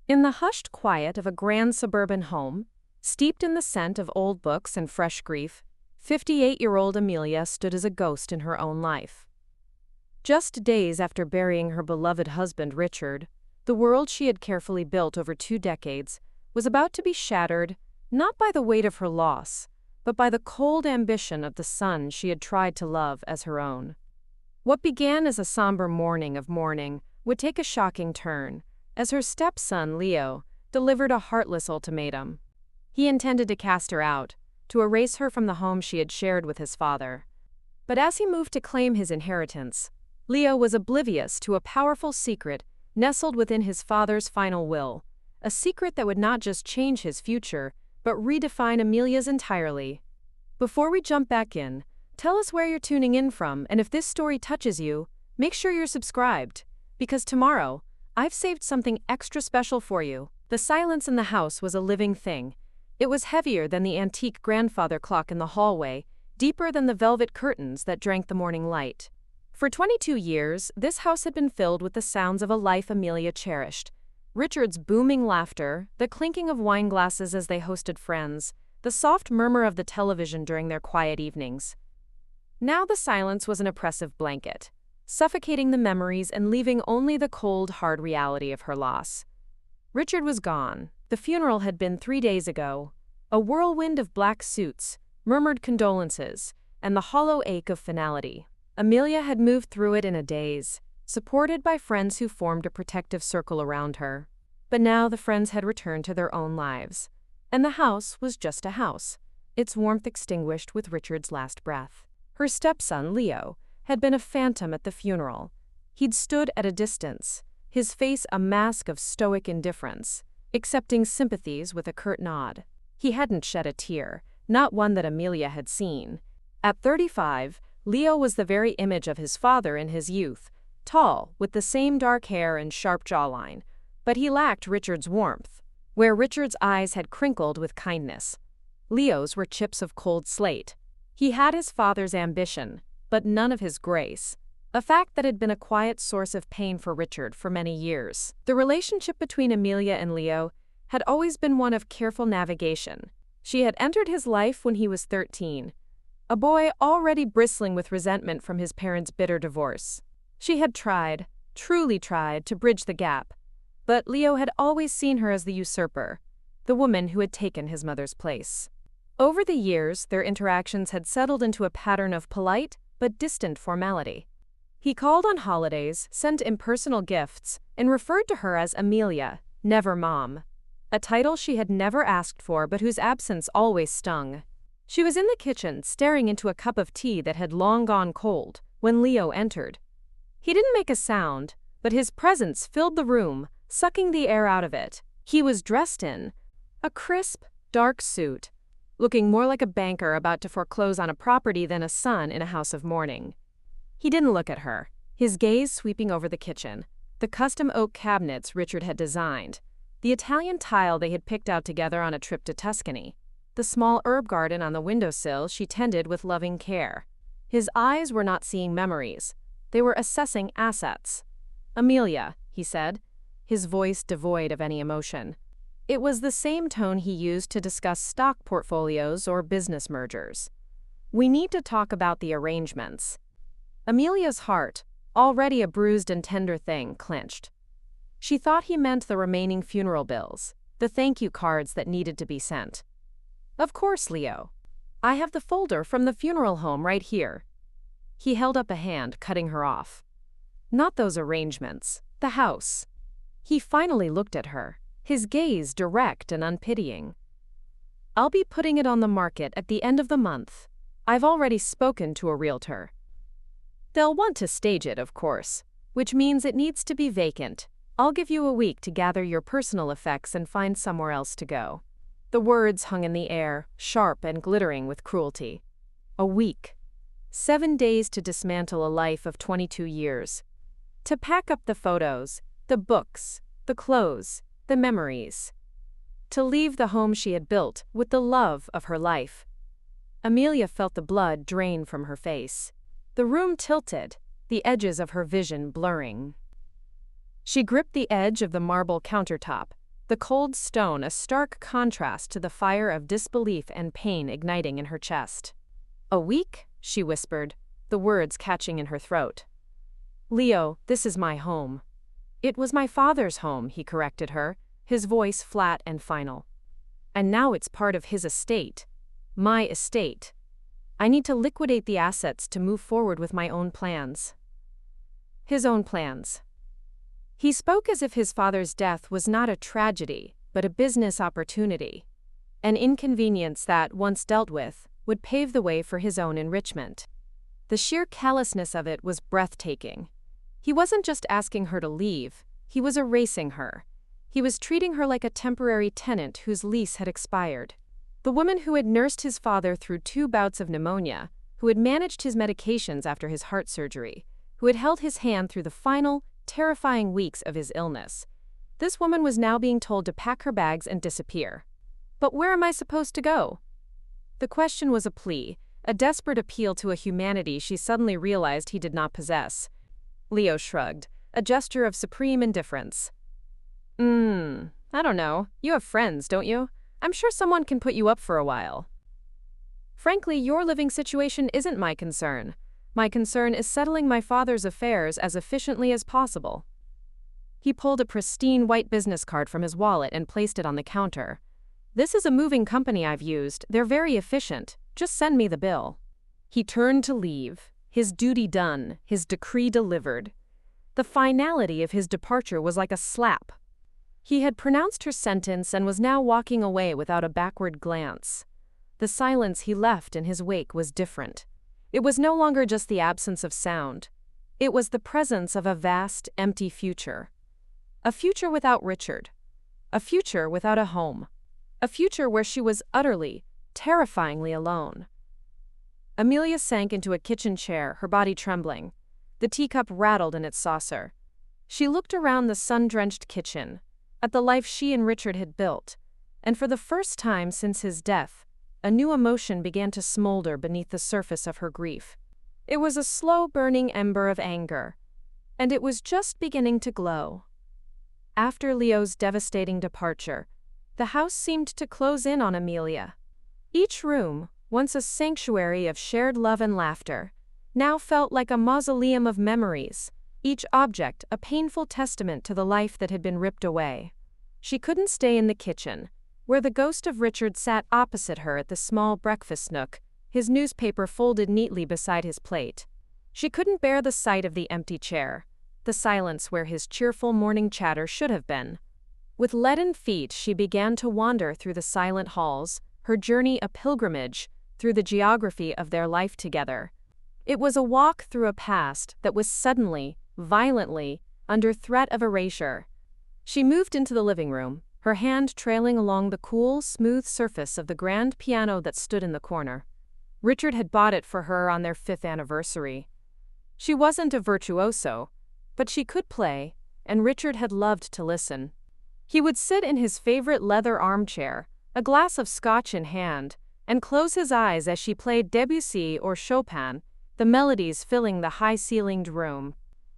In the hushed quiet of a grand suburban home, steeped in the scent of old books and fresh grief, 58-year-old Amelia stood as a ghost in her own life. Just days after burying her beloved husband Richard, the world she had carefully built over 2 decades was about to be shattered, not by the weight of her loss, but by the cold ambition of the son she had tried to love as her own. What began as a somber morning of mourning would take a shocking turn, as her stepson, Leo, delivered a heartless ultimatum. He intended to cast her out, to erase her from the home she had shared with his father. But as he moved to claim his inheritance, Leo was oblivious to a powerful secret nestled within his father's final will, a secret that would not just change his future, but redefine Amelia's entirely. Before we jump back in, tell us where you're tuning in from, and if this story touches you, make sure you're subscribed, because tomorrow, I've saved something extra special for you. The silence in the house was a living thing. It was heavier than the antique grandfather clock in the hallway, deeper than the velvet curtains that drank the morning light. For 22 years, this house had been filled with the sounds of a life Amelia cherished. Richard's booming laughter, the clinking of wine glasses as they hosted friends, the soft murmur of the television during their quiet evenings. Now the silence was an oppressive blanket, suffocating the memories and leaving only the cold, hard reality of her loss. Richard was gone. The funeral had been 3 days ago. A whirlwind of black suits, murmured condolences, and the hollow ache of finality. Amelia had moved through it in a daze, supported by friends who formed a protective circle around her. But now the friends had returned to their own lives, and the house was just a house, its warmth extinguished with Richard's last breath. Her stepson, Leo, had been a phantom at the funeral. He'd stood at a distance, his face a mask of stoic indifference, accepting sympathies with a curt nod. He hadn't shed a tear, not one that Amelia had seen. At 35, Leo was the very image of his father in his youth, tall, with the same dark hair and sharp jawline, but he lacked Richard's warmth. Where Richard's eyes had crinkled with kindness, Leo's were chips of cold slate. He had his father's ambition, but none of his grace, a fact that had been a quiet source of pain for Richard for many years. The relationship between Amelia and Leo had always been one of careful navigation. She had entered his life when he was 13, a boy already bristling with resentment from his parents' bitter divorce. She had tried, truly tried, to bridge the gap, but Leo had always seen her as the usurper, the woman who had taken his mother's place. Over the years, their interactions had settled into a pattern of polite but distant formality. He called on holidays, sent impersonal gifts, and referred to her as Amelia, never Mom, a title she had never asked for but whose absence always stung. She was in the kitchen, staring into a cup of tea that had long gone cold, when Leo entered. He didn't make a sound, but his presence filled the room, sucking the air out of it. He was dressed in a crisp, dark suit, looking more like a banker about to foreclose on a property than a son in a house of mourning. He didn't look at her, his gaze sweeping over the kitchen, the custom oak cabinets Richard had designed, the Italian tile they had picked out together on a trip to Tuscany, the small herb garden on the windowsill she tended with loving care. His eyes were not seeing memories. They were assessing assets. "Amelia," he said, his voice devoid of any emotion. It was the same tone he used to discuss stock portfolios or business mergers. "We need to talk about the arrangements." Amelia's heart, already a bruised and tender thing, clenched. She thought he meant the remaining funeral bills, the thank you cards that needed to be sent. "Of course, Leo. I have the folder from the funeral home right here." He held up a hand, cutting her off. "Not those arrangements. The house." He finally looked at her, his gaze direct and unpitying. "I'll be putting it on the market at the end of the month. I've already spoken to a realtor. They'll want to stage it, of course, which means it needs to be vacant. I'll give you a week to gather your personal effects and find somewhere else to go." The words hung in the air, sharp and glittering with cruelty. A week. 7 days to dismantle a life of 22 years. To pack up the photos, the books, the clothes, the memories. To leave the home she had built with the love of her life. Amelia felt the blood drain from her face. The room tilted, the edges of her vision blurring. She gripped the edge of the marble countertop, the cold stone a stark contrast to the fire of disbelief and pain igniting in her chest. "A week?" she whispered, the words catching in her throat. "Leo, this is my home." "It was my father's home," he corrected her, his voice flat and final. "And now it's part of his estate. My estate. I need to liquidate the assets to move forward with my own plans." His own plans. He spoke as if his father's death was not a tragedy, but a business opportunity. An inconvenience that, once dealt with, would pave the way for his own enrichment. The sheer callousness of it was breathtaking. He wasn't just asking her to leave, he was erasing her. He was treating her like a temporary tenant whose lease had expired. The woman who had nursed his father through 2 bouts of pneumonia, who had managed his medications after his heart surgery, who had held his hand through the final, terrifying weeks of his illness. This woman was now being told to pack her bags and disappear. But where am I supposed to go? The question was a plea, a desperate appeal to a humanity she suddenly realized he did not possess. Leo shrugged, a gesture of supreme indifference. I don't know. You have friends, don't you? I'm sure someone can put you up for a while." "Frankly, your living situation isn't my concern. My concern is settling my father's affairs as efficiently as possible." He pulled a pristine white business card from his wallet and placed it on the counter. "This is a moving company I've used. They're very efficient. Just send me the bill." He turned to leave, his duty done, his decree delivered. The finality of his departure was like a slap. He had pronounced her sentence and was now walking away without a backward glance. The silence he left in his wake was different. It was no longer just the absence of sound. It was the presence of a vast, empty future. A future without Richard. A future without a home. A future where she was utterly, terrifyingly alone. Amelia sank into a kitchen chair, her body trembling. The teacup rattled in its saucer. She looked around the sun-drenched kitchen, at the life she and Richard had built, and for the first time since his death, a new emotion began to smolder beneath the surface of her grief. It was a slow-burning ember of anger, and it was just beginning to glow. After Leo's devastating departure, the house seemed to close in on Amelia. Each room, once a sanctuary of shared love and laughter, now felt like a mausoleum of memories, each object a painful testament to the life that had been ripped away. She couldn't stay in the kitchen, where the ghost of Richard sat opposite her at the small breakfast nook, his newspaper folded neatly beside his plate. She couldn't bear the sight of the empty chair, the silence where his cheerful morning chatter should have been. With leaden feet she began to wander through the silent halls, her journey a pilgrimage through the geography of their life together. It was a walk through a past that was suddenly, violently, under threat of erasure. She moved into the living room, her hand trailing along the cool, smooth surface of the grand piano that stood in the corner. Richard had bought it for her on their 5th anniversary. She wasn't a virtuoso, but she could play, and Richard had loved to listen. He would sit in his favorite leather armchair, a glass of scotch in hand, and close his eyes as she played Debussy or Chopin, the melodies filling the high-ceilinged room.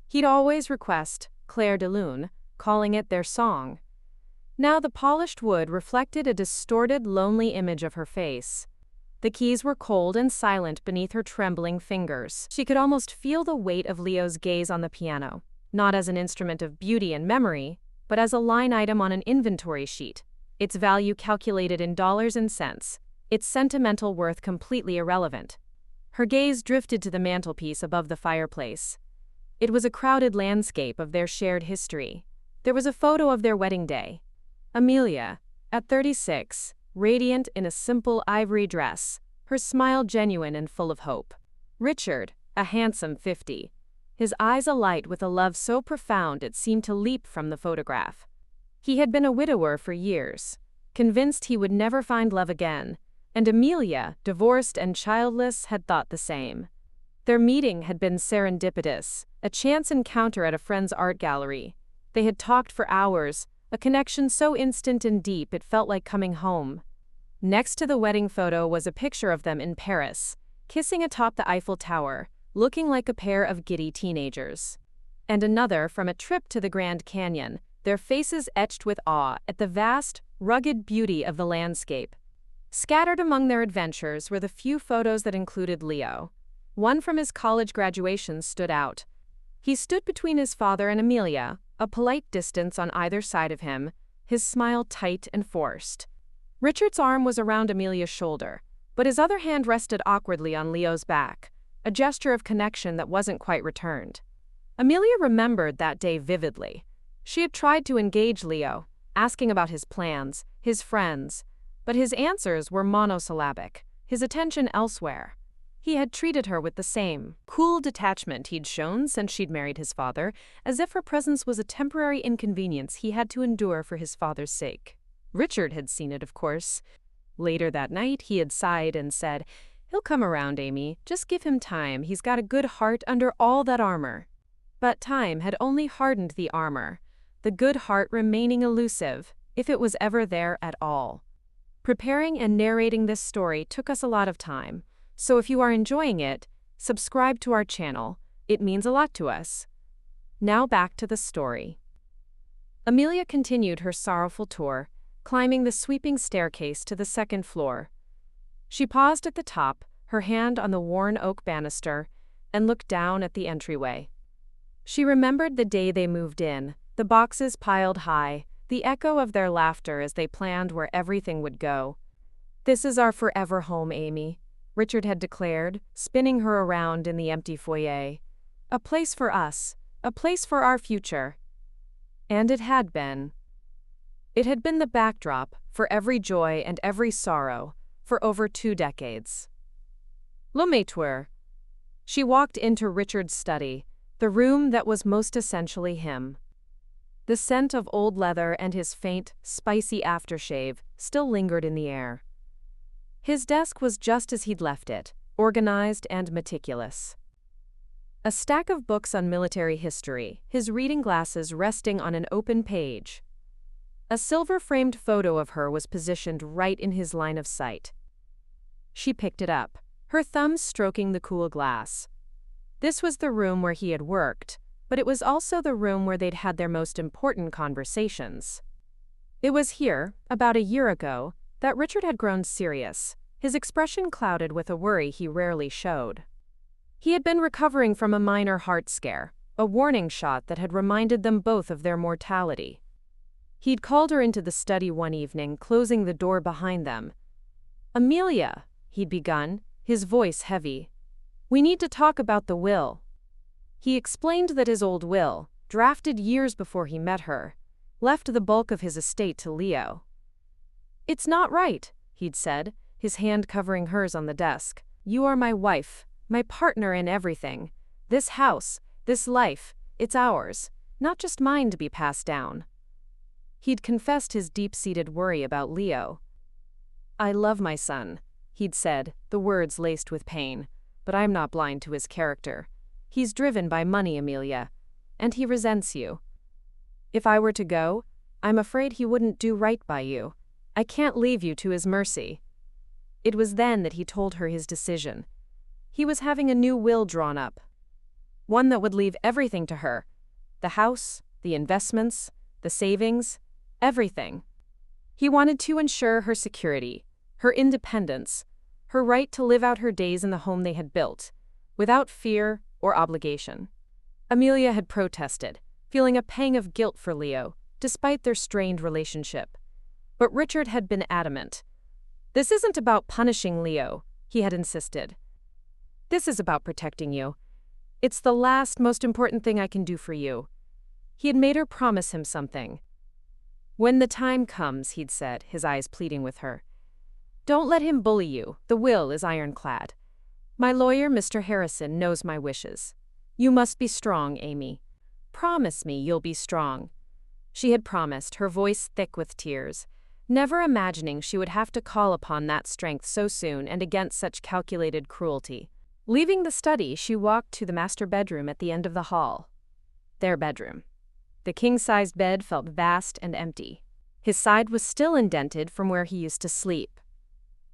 He'd always request Clair de Lune, calling it their song. Now the polished wood reflected a distorted, lonely image of her face. The keys were cold and silent beneath her trembling fingers. She could almost feel the weight of Leo's gaze on the piano, not as an instrument of beauty and memory, but as a line item on an inventory sheet, its value calculated in dollars and cents, its sentimental worth completely irrelevant. Her gaze drifted to the mantelpiece above the fireplace. It was a crowded landscape of their shared history. There was a photo of their wedding day. Amelia, at 36, radiant in a simple ivory dress, her smile genuine and full of hope. Richard, a handsome 50, his eyes alight with a love so profound it seemed to leap from the photograph. He had been a widower for years, convinced he would never find love again, and Amelia, divorced and childless, had thought the same. Their meeting had been serendipitous, a chance encounter at a friend's art gallery. They had talked for hours, a connection so instant and deep it felt like coming home. Next to the wedding photo was a picture of them in Paris, kissing atop the Eiffel Tower, looking like a pair of giddy teenagers. And another from a trip to the Grand Canyon, their faces etched with awe at the vast, rugged beauty of the landscape. Scattered among their adventures were the few photos that included Leo. One from his college graduation stood out. He stood between his father and Amelia, a polite distance on either side of him, his smile tight and forced. Richard's arm was around Amelia's shoulder, but his other hand rested awkwardly on Leo's back, a gesture of connection that wasn't quite returned. Amelia remembered that day vividly. She had tried to engage Leo, asking about his plans, his friends, but his answers were monosyllabic, his attention elsewhere. He had treated her with the same cool detachment he'd shown since she'd married his father, as if her presence was a temporary inconvenience he had to endure for his father's sake. Richard had seen it, of course. Later that night, he had sighed and said, "He'll come around, Amy. Just give him time. He's got a good heart under all that armor." But time had only hardened the armor, the good heart remaining elusive, if it was ever there at all. Preparing and narrating this story took us a lot of time, so if you are enjoying it, subscribe to our channel. It means a lot to us. Now back to the story. Amelia continued her sorrowful tour, climbing the sweeping staircase to the second floor. She paused at the top, her hand on the worn oak banister, and looked down at the entryway. She remembered the day they moved in, the boxes piled high, the echo of their laughter as they planned where everything would go. "This is our forever home, Amy," Richard had declared, spinning her around in the empty foyer. "A place for us, a place for our future." And it had been. It had been the backdrop for every joy and every sorrow for over 2 decades. Le Maître. She walked into Richard's study, the room that was most essentially him. The scent of old leather and his faint, spicy aftershave still lingered in the air. His desk was just as he'd left it, organized and meticulous. A stack of books on military history, his reading glasses resting on an open page. A silver-framed photo of her was positioned right in his line of sight. She picked it up, her thumbs stroking the cool glass. This was the room where he had worked, but it was also the room where they'd had their most important conversations. It was here, about a year ago, that Richard had grown serious, his expression clouded with a worry he rarely showed. He had been recovering from a minor heart scare, a warning shot that had reminded them both of their mortality. He'd called her into the study one evening, closing the door behind them. "Amelia," he'd begun, his voice heavy. "We need to talk about the will." He explained that his old will, drafted years before he met her, left the bulk of his estate to Leo. "It's not right," he'd said, his hand covering hers on the desk. "You are my wife, my partner in everything. This house, this life, it's ours, not just mine to be passed down." He'd confessed his deep-seated worry about Leo. "I love my son," he'd said, the words laced with pain, "but I'm not blind to his character. He's driven by money, Amelia, and he resents you. If I were to go, I'm afraid he wouldn't do right by you. I can't leave you to his mercy." It was then that he told her his decision. He was having a new will drawn up. One that would leave everything to her. The house, the investments, the savings, everything. He wanted to ensure her security, her independence, her right to live out her days in the home they had built, without fear or obligation. Amelia had protested, feeling a pang of guilt for Leo, despite their strained relationship. But Richard had been adamant. "This isn't about punishing Leo," he had insisted. "This is about protecting you. It's the last, most important thing I can do for you." He had made her promise him something. "When the time comes," he'd said, his eyes pleading with her, "don't let him bully you. The will is ironclad. My lawyer, Mr. Harrison, knows my wishes. You must be strong, Amy. Promise me you'll be strong." She had promised, her voice thick with tears, never imagining she would have to call upon that strength so soon and against such calculated cruelty. Leaving the study, she walked to the master bedroom at the end of the hall. Their bedroom. The king-sized bed felt vast and empty. His side was still indented from where he used to sleep.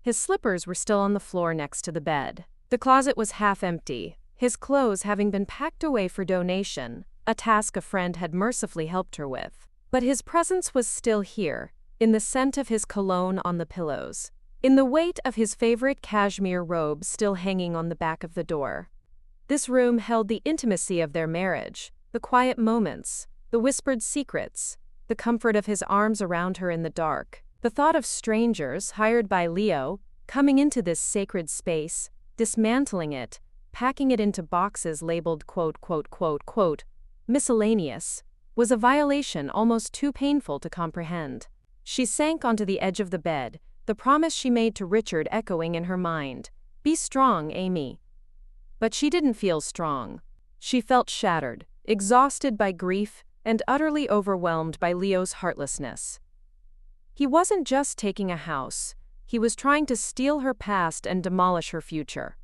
His slippers were still on the floor next to the bed. The closet was half empty, his clothes having been packed away for donation, a task a friend had mercifully helped her with. But his presence was still here, in the scent of his cologne on the pillows, in the weight of his favorite cashmere robe still hanging on the back of the door. This room held the intimacy of their marriage, the quiet moments, the whispered secrets, the comfort of his arms around her in the dark. The thought of strangers, hired by Leo, coming into this sacred space, dismantling it, packing it into boxes labeled miscellaneous, was a violation almost too painful to comprehend. She sank onto the edge of the bed, the promise she made to Richard echoing in her mind. Be strong, Amy. But she didn't feel strong. She felt shattered, exhausted by grief, and utterly overwhelmed by Leo's heartlessness. He wasn't just taking a house, he was trying to steal her past and demolish her future.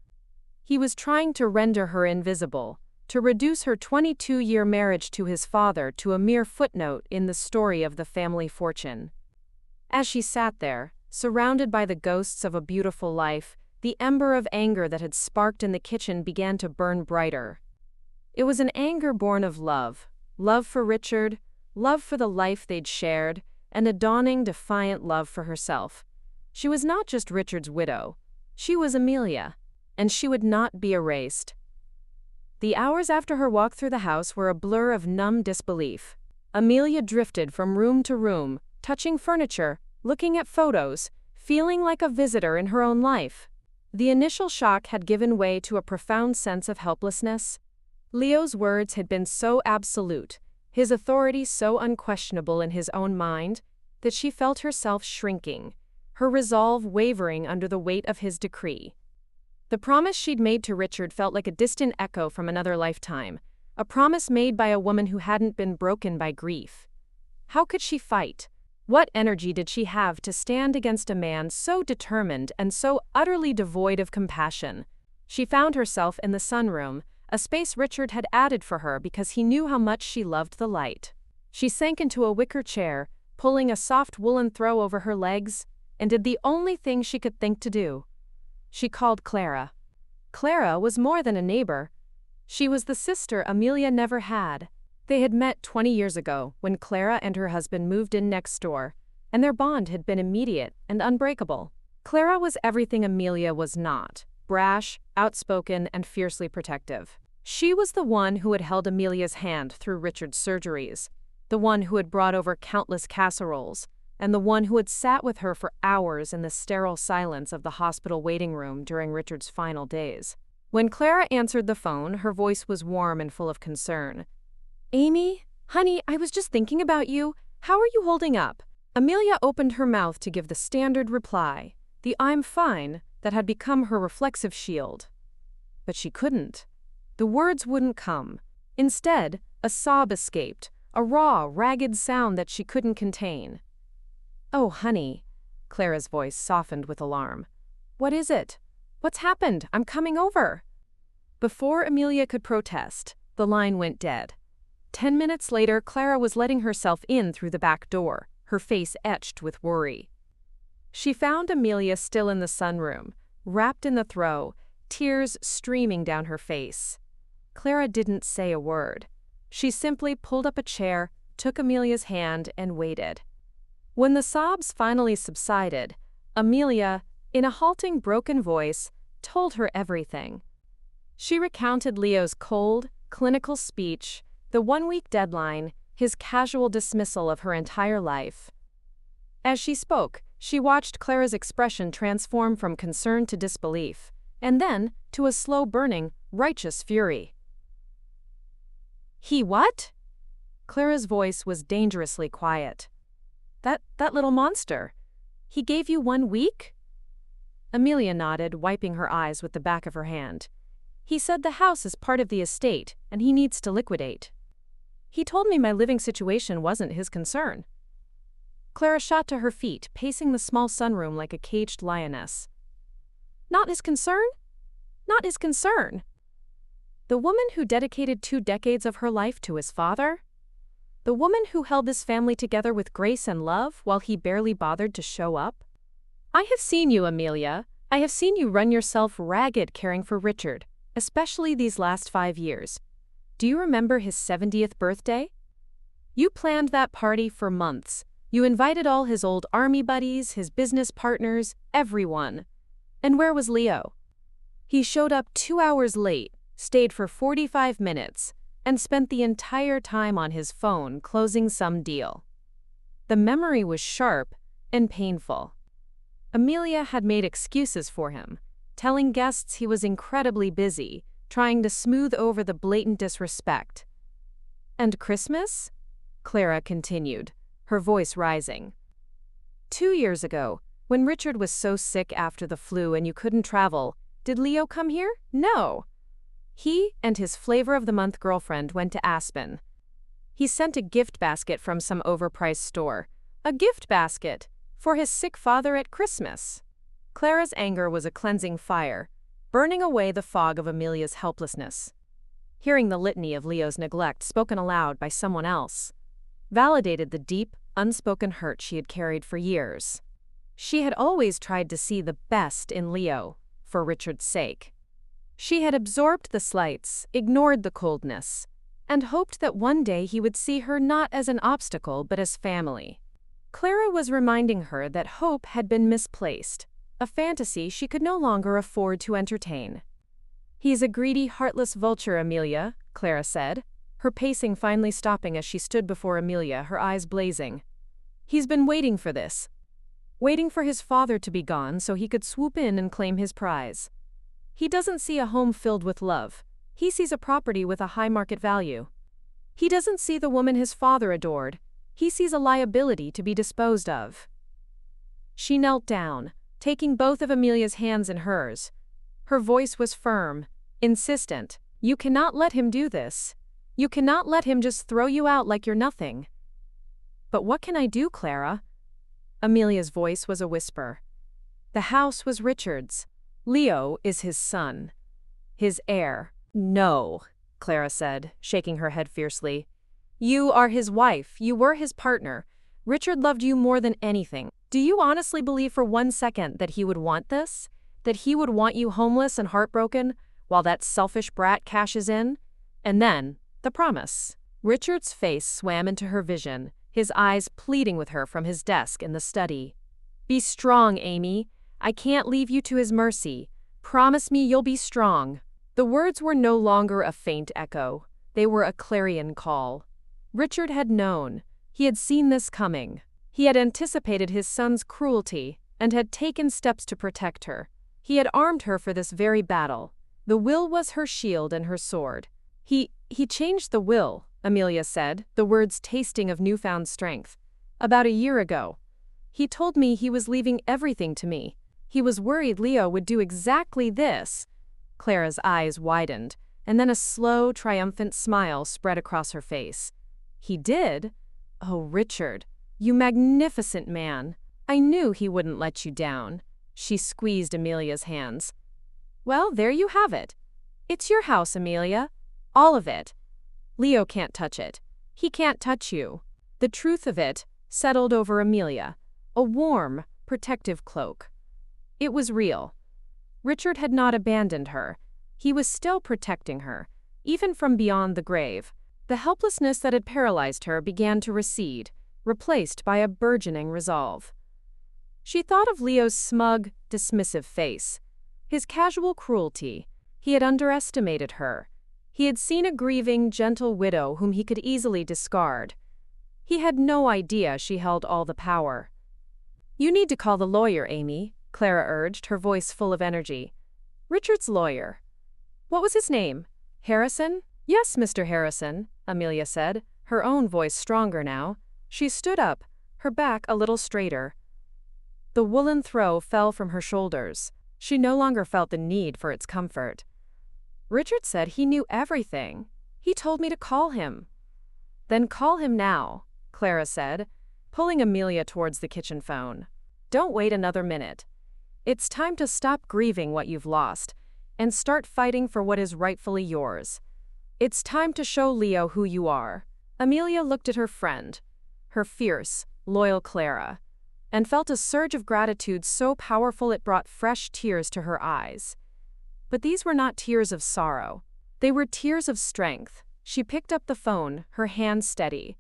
He was trying to render her invisible, to reduce her 22-year marriage to his father to a mere footnote in the story of the family fortune. As she sat there, surrounded by the ghosts of a beautiful life, the ember of anger that had sparked in the kitchen began to burn brighter. It was an anger born of love for Richard, love for the life they'd shared, and a dawning, defiant love for herself. She was not just Richard's widow. She was Amelia, and she would not be erased. The hours after her walk through the house were a blur of numb disbelief. Amelia drifted from room to room, touching furniture, looking at photos, feeling like a visitor in her own life. The initial shock had given way to a profound sense of helplessness. Leo's words had been so absolute, his authority so unquestionable in his own mind, that she felt herself shrinking, her resolve wavering under the weight of his decree. The promise she'd made to Richard felt like a distant echo from another lifetime, a promise made by a woman who hadn't been broken by grief. How could she fight? What energy did she have to stand against a man so determined and so utterly devoid of compassion? She found herself in the sunroom, a space Richard had added for her because he knew how much she loved the light. She sank into a wicker chair, pulling a soft woolen throw over her legs, and did the only thing she could think to do. She called Clara. Clara was more than a neighbor. She was the sister Amelia never had. They had met 20 years ago when Clara and her husband moved in next door, and their bond had been immediate and unbreakable. Clara was everything Amelia was not: brash, outspoken, and fiercely protective. She was the one who had held Amelia's hand through Richard's surgeries, the one who had brought over countless casseroles, and the one who had sat with her for hours in the sterile silence of the hospital waiting room during Richard's final days. When Clara answered the phone, her voice was warm and full of concern. "Amy, honey, I was just thinking about you. How are you holding up?" Amelia opened her mouth to give the standard reply, the "I'm fine" that had become her reflexive shield. But she couldn't. The words wouldn't come. Instead, a sob escaped, a raw, ragged sound that she couldn't contain. "Oh, honey," Clara's voice softened with alarm. "What is it? What's happened? I'm coming over." Before Amelia could protest, the line went dead. 10 minutes later, Clara was letting herself in through the back door, her face etched with worry. She found Amelia still in the sunroom, wrapped in the throw, tears streaming down her face. Clara didn't say a word. She simply pulled up a chair, took Amelia's hand, and waited. When the sobs finally subsided, Amelia, in a halting, broken voice, told her everything. She recounted Leo's cold, clinical speech, the one-week deadline, his casual dismissal of her entire life. As she spoke, she watched Clara's expression transform from concern to disbelief, and then to a slow burning, righteous fury. "He what?" Clara's voice was dangerously quiet. That little monster. He gave you 1 week?" Amelia nodded, wiping her eyes with the back of her hand. "He said the house is part of the estate, and he needs to liquidate. He told me my living situation wasn't his concern." Clara shot to her feet, pacing the small sunroom like a caged lioness. "Not his concern? Not his concern? The woman who dedicated 2 decades of her life to his father? The woman who held this family together with grace and love while he barely bothered to show up? I have seen you, Amelia. I have seen you run yourself ragged caring for Richard, especially these last 5 years. Do you remember his 70th birthday? You planned that party for months. You invited all his old army buddies, his business partners, everyone. And where was Leo? He showed up 2 hours late, stayed for 45 minutes, and spent the entire time on his phone closing some deal. The memory was sharp and painful. Amelia had made excuses for him, telling guests he was incredibly busy, trying to smooth over the blatant disrespect. And Christmas? Clara continued, her voice rising. 2 years ago, when Richard was so sick after the flu and you couldn't travel, did Leo come here? No. He and his flavor-of-the-month girlfriend went to Aspen. He sent a gift basket from some overpriced store. A gift basket for his sick father at Christmas. Clara's anger was a cleansing fire, burning away the fog of Amelia's helplessness. Hearing the litany of Leo's neglect spoken aloud by someone else validated the deep, unspoken hurt she had carried for years. She had always tried to see the best in Leo, for Richard's sake. She had absorbed the slights, ignored the coldness, and hoped that one day he would see her not as an obstacle but as family. Clara was reminding her that hope had been misplaced, a fantasy she could no longer afford to entertain. "He's a greedy, heartless vulture, Amelia," Clara said, her pacing finally stopping as she stood before Amelia, her eyes blazing. "He's been waiting for this. Waiting for his father to be gone so he could swoop in and claim his prize. He doesn't see a home filled with love. He sees a property with a high market value. He doesn't see the woman his father adored. He sees a liability to be disposed of." She knelt down, taking both of Amelia's hands in hers. Her voice was firm, insistent. "You cannot let him do this. You cannot let him just throw you out like you're nothing." "But what can I do, Clara?" Amelia's voice was a whisper. "The house was Richard's. Leo is his son. His heir." "No," Clara said, shaking her head fiercely. "You are his wife. You were his partner. Richard loved you more than anything. Do you honestly believe for 1 second that he would want this? That he would want you homeless and heartbroken while that selfish brat cashes in? And then, the promise." Richard's face swam into her vision, his eyes pleading with her from his desk in the study. "Be strong, Amy. I can't leave you to his mercy. Promise me you'll be strong." The words were no longer a faint echo. They were a clarion call. Richard had known. He had seen this coming. He had anticipated his son's cruelty and had taken steps to protect her. He had armed her for this very battle. The will was her shield and her sword. He changed the will," Amelia said, the words tasting of newfound strength. "About a year ago. He told me he was leaving everything to me. He was worried Leo would do exactly this." Clara's eyes widened, and then a slow, triumphant smile spread across her face. "He did? Oh, Richard, you magnificent man. I knew he wouldn't let you down." She squeezed Amelia's hands. "Well, there you have it. It's your house, Amelia. All of it. Leo can't touch it. He can't touch you." The truth of it settled over Amelia, a warm, protective cloak. It was real. Richard had not abandoned her. He was still protecting her, even from beyond the grave. The helplessness that had paralyzed her began to recede, replaced by a burgeoning resolve. She thought of Leo's smug, dismissive face, his casual cruelty. He had underestimated her. He had seen a grieving, gentle widow whom he could easily discard. He had no idea she held all the power. "You need to call the lawyer, Amy," Clara urged, her voice full of energy. "Richard's lawyer. What was his name? Harrison?" "Yes, Mr. Harrison," Amelia said, her own voice stronger now. She stood up, her back a little straighter. The woolen throw fell from her shoulders. She no longer felt the need for its comfort. "Richard said he knew everything. He told me to call him." "Then call him now," Clara said, pulling Amelia towards the kitchen phone. "Don't wait another minute. It's time to stop grieving what you've lost and start fighting for what is rightfully yours. It's time to show Leo who you are." Amelia looked at her friend, her fierce, loyal Clara, and felt a surge of gratitude so powerful it brought fresh tears to her eyes. But these were not tears of sorrow. They were tears of strength. She picked up the phone, her hand steady.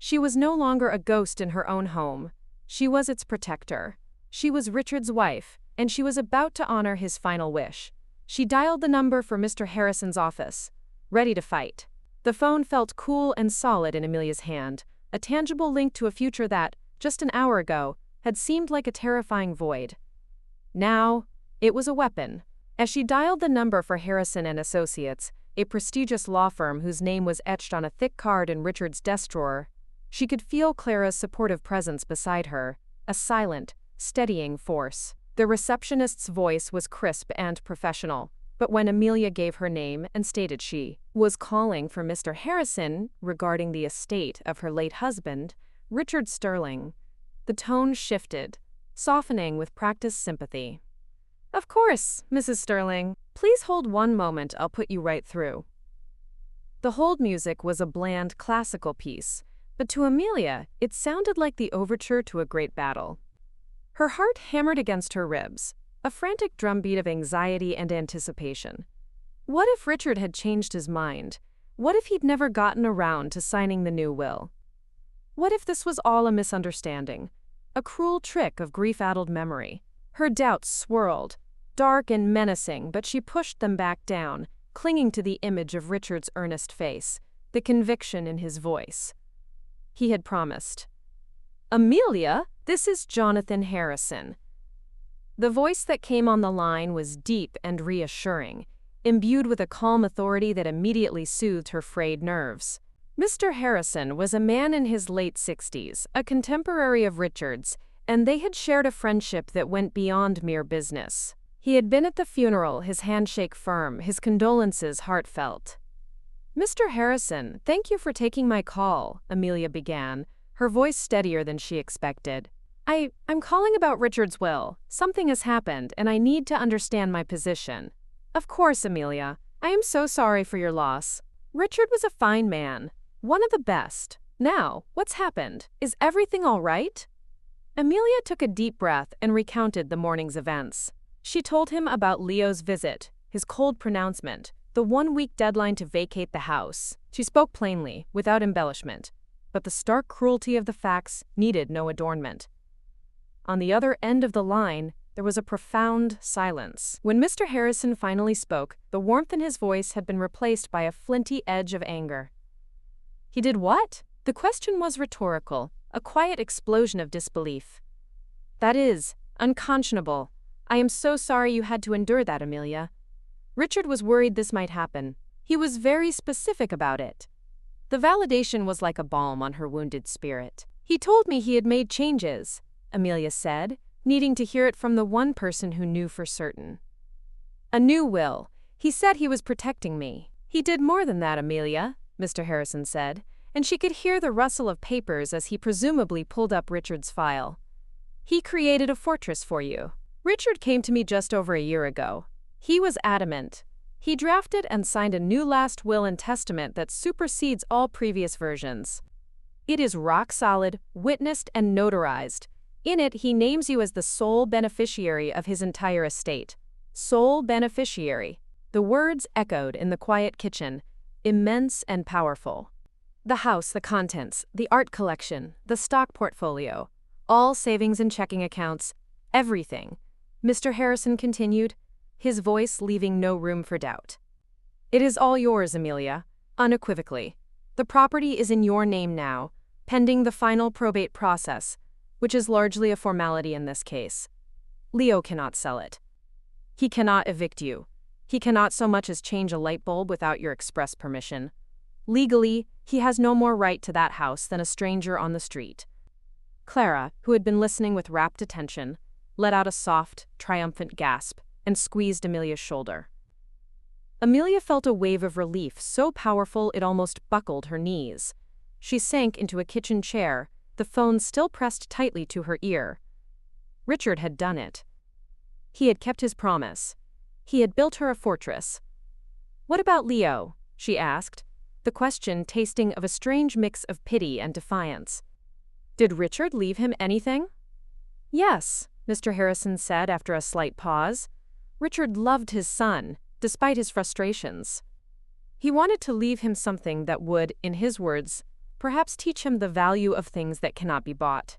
She was no longer a ghost in her own home. She was its protector. She was Richard's wife, and she was about to honor his final wish. She dialed the number for Mr. Harrison's office, ready to fight. The phone felt cool and solid in Amelia's hand, a tangible link to a future that, just an hour ago, had seemed like a terrifying void. Now, it was a weapon. As she dialed the number for Harrison and Associates, a prestigious law firm whose name was etched on a thick card in Richard's desk drawer, she could feel Clara's supportive presence beside her, a silent, steadying force. The receptionist's voice was crisp and professional, but when Amelia gave her name and stated she was calling for Mr. Harrison regarding the estate of her late husband, Richard Sterling, the tone shifted, softening with practiced sympathy. "Of course, Mrs. Sterling. Please hold one moment, I'll put you right through." The hold music was a bland classical piece, but to Amelia, it sounded like the overture to a great battle. Her heart hammered against her ribs, a frantic drumbeat of anxiety and anticipation. What if Richard had changed his mind? What if he'd never gotten around to signing the new will? What if this was all a misunderstanding, a cruel trick of grief-addled memory? Her doubts swirled, dark and menacing, but she pushed them back down, clinging to the image of Richard's earnest face, the conviction in his voice. He had promised. "Amelia, this is Jonathan Harrison." The voice that came on the line was deep and reassuring, imbued with a calm authority that immediately soothed her frayed nerves. Mr. Harrison was a man in his late 60s, a contemporary of Richard's, and they had shared a friendship that went beyond mere business. He had been at the funeral, his handshake firm, his condolences heartfelt. "Mr. Harrison, thank you for taking my call," Amelia began, her voice steadier than she expected. I'm calling about Richard's will. Something has happened, and I need to understand my position." "Of course, Amelia. I am so sorry for your loss. Richard was a fine man, one of the best. Now, what's happened? Is everything all right?" Amelia took a deep breath and recounted the morning's events. She told him about Leo's visit, his cold pronouncement, the 1-week deadline to vacate the house. She spoke plainly, without embellishment, but the stark cruelty of the facts needed no adornment. On the other end of the line, there was a profound silence. When Mr. Harrison finally spoke, the warmth in his voice had been replaced by a flinty edge of anger. "He did what?" The question was rhetorical, a quiet explosion of disbelief. "That is unconscionable. I am so sorry you had to endure that, Amelia. Richard was worried this might happen. He was very specific about it." The validation was like a balm on her wounded spirit. "He told me he had made changes," Amelia said, needing to hear it from the one person who knew for certain. "A new will. He said he was protecting me." "He did more than that, Amelia," Mr. Harrison said, and she could hear the rustle of papers as he presumably pulled up Richard's file. "He created a fortress for you. Richard came to me just over a year ago. He was adamant. He drafted and signed a new last will and testament that supersedes all previous versions. It is rock solid, witnessed, and notarized. In it, he names you as the sole beneficiary of his entire estate. Sole beneficiary." The words echoed in the quiet kitchen, immense and powerful. The house, the contents, the art collection, the stock portfolio, all savings and checking accounts, everything, Mr. Harrison continued, his voice leaving no room for doubt. "It is all yours, Amelia, unequivocally. The property is in your name now, pending the final probate process, which is largely a formality in this case. Leo cannot sell it. He cannot evict you. He cannot so much as change a light bulb without your express permission. Legally, he has no more right to that house than a stranger on the street." Clara, who had been listening with rapt attention, let out a soft, triumphant gasp and squeezed Amelia's shoulder. Amelia felt a wave of relief so powerful it almost buckled her knees. She sank into a kitchen chair, the phone still pressed tightly to her ear. Richard had done it. He had kept his promise. He had built her a fortress. "What about Leo?" she asked, the question tasting of a strange mix of pity and defiance. "Did Richard leave him anything?" "Yes," Mr. Harrison said after a slight pause. "Richard loved his son, despite his frustrations. He wanted to leave him something that would, in his words, perhaps teach him the value of things that cannot be bought.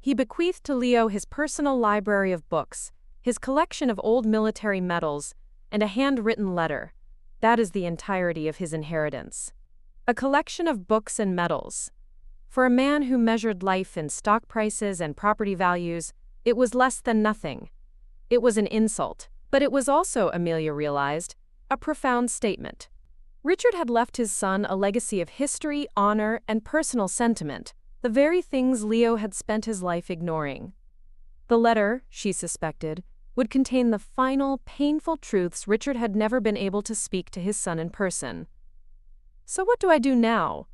He bequeathed to Leo his personal library of books, his collection of old military medals, and a handwritten letter. That is the entirety of his inheritance. A collection of books and medals. For a man who measured life in stock prices and property values, it was less than nothing. It was an insult, but it was also, Amelia realized, a profound statement. Richard had left his son a legacy of history, honor, and personal sentiment, the very things Leo had spent his life ignoring. The letter, she suspected, would contain the final, painful truths Richard had never been able to speak to his son in person. "So what do I do now?"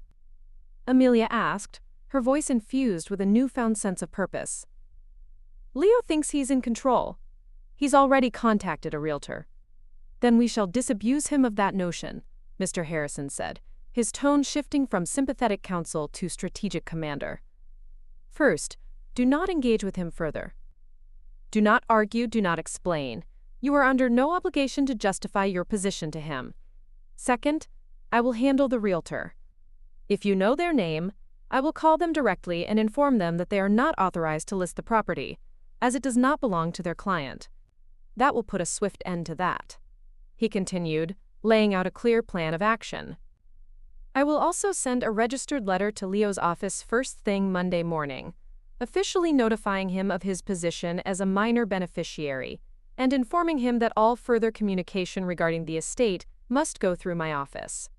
Amelia asked, her voice infused with a newfound sense of purpose. "Leo thinks he's in control. He's already contacted a realtor." "Then we shall disabuse him of that notion," Mr. Harrison said, his tone shifting from sympathetic counsel to strategic commander. "First, do not engage with him further. Do not argue, do not explain. You are under no obligation to justify your position to him. Second, I will handle the realtor. If you know their name, I will call them directly and inform them that they are not authorized to list the property, as it does not belong to their client. That will put a swift end to that," he continued, laying out a clear plan of action. "I will also send a registered letter to Leo's office first thing Monday morning, officially notifying him of his position as a minor beneficiary and informing him that all further communication regarding the estate must go through my office.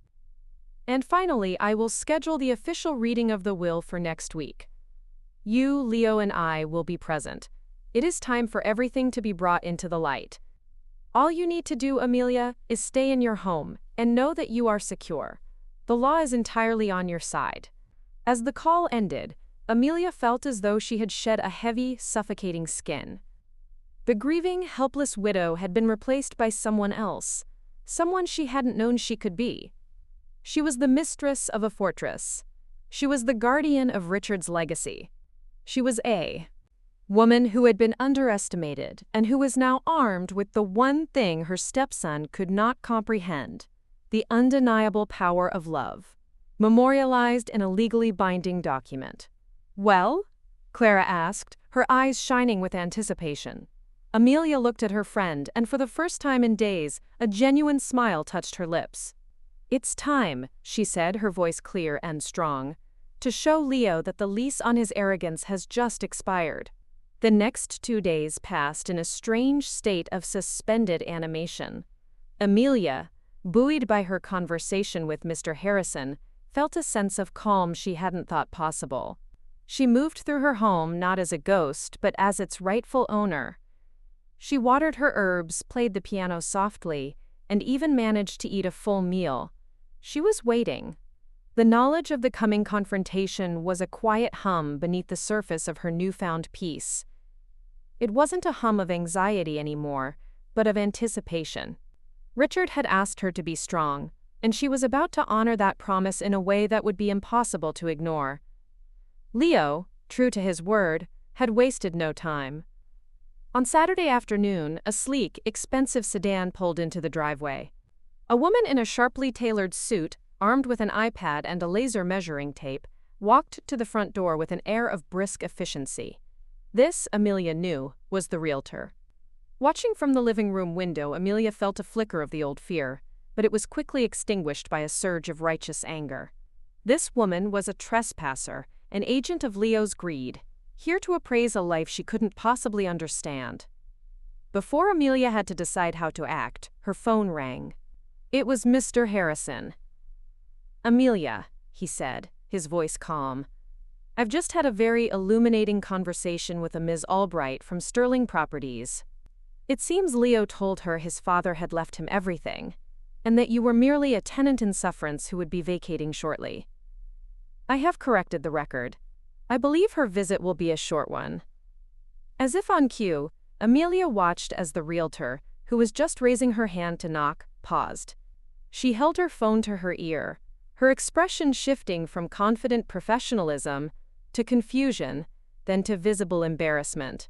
And finally, I will schedule the official reading of the will for next week. You, Leo, and I will be present. It is time for everything to be brought into the light. All you need to do, Amelia, is stay in your home and know that you are secure. The law is entirely on your side." As the call ended, Amelia felt as though she had shed a heavy, suffocating skin. The grieving, helpless widow had been replaced by someone else, someone she hadn't known she could be. She was the mistress of a fortress. She was the guardian of Richard's legacy. She was a woman who had been underestimated and who was now armed with the one thing her stepson could not comprehend: the undeniable power of love, memorialized in a legally binding document. "Well?" Clara asked, her eyes shining with anticipation. Amelia looked at her friend, and for the first time in days, a genuine smile touched her lips. "It's time," she said, her voice clear and strong, "to show Leo that the lease on his arrogance has just expired." The next 2 days passed in a strange state of suspended animation. Amelia, buoyed by her conversation with Mr. Harrison, felt a sense of calm she hadn't thought possible. She moved through her home not as a ghost, but as its rightful owner. She watered her herbs, played the piano softly, and even managed to eat a full meal. She was waiting. The knowledge of the coming confrontation was a quiet hum beneath the surface of her newfound peace. It wasn't a hum of anxiety anymore, but of anticipation. Richard had asked her to be strong, and she was about to honor that promise in a way that would be impossible to ignore. Leo, true to his word, had wasted no time. On Saturday afternoon, a sleek, expensive sedan pulled into the driveway. A woman in a sharply tailored suit, armed with an iPad and a laser measuring tape, walked to the front door with an air of brisk efficiency. This, Amelia knew, was the realtor. Watching from the living room window, Amelia felt a flicker of the old fear, but it was quickly extinguished by a surge of righteous anger. This woman was a trespasser, an agent of Leo's greed, here to appraise a life she couldn't possibly understand. Before Amelia had to decide how to act, her phone rang. It was Mr. Harrison. "Amelia," he said, his voice calm, "I've just had a very illuminating conversation with a Ms. Albright from Sterling Properties. It seems Leo told her his father had left him everything, and that you were merely a tenant in sufferance who would be vacating shortly. I have corrected the record. I believe her visit will be a short one." As if on cue, Amelia watched as the realtor, who was just raising her hand to knock, paused. She held her phone to her ear, her expression shifting from confident professionalism to confusion, then to visible embarrassment.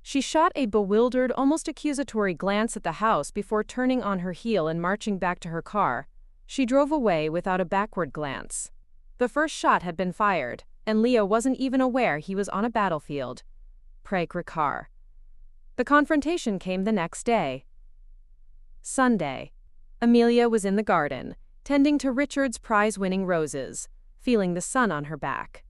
She shot a bewildered, almost accusatory glance at the house before turning on her heel and marching back to her car. She drove away without a backward glance. The first shot had been fired, and Leo wasn't even aware he was on a battlefield. Près Ricard. The confrontation came the next day. Sunday. Amelia was in the garden, tending to Richard's prize-winning roses, feeling the sun on her back.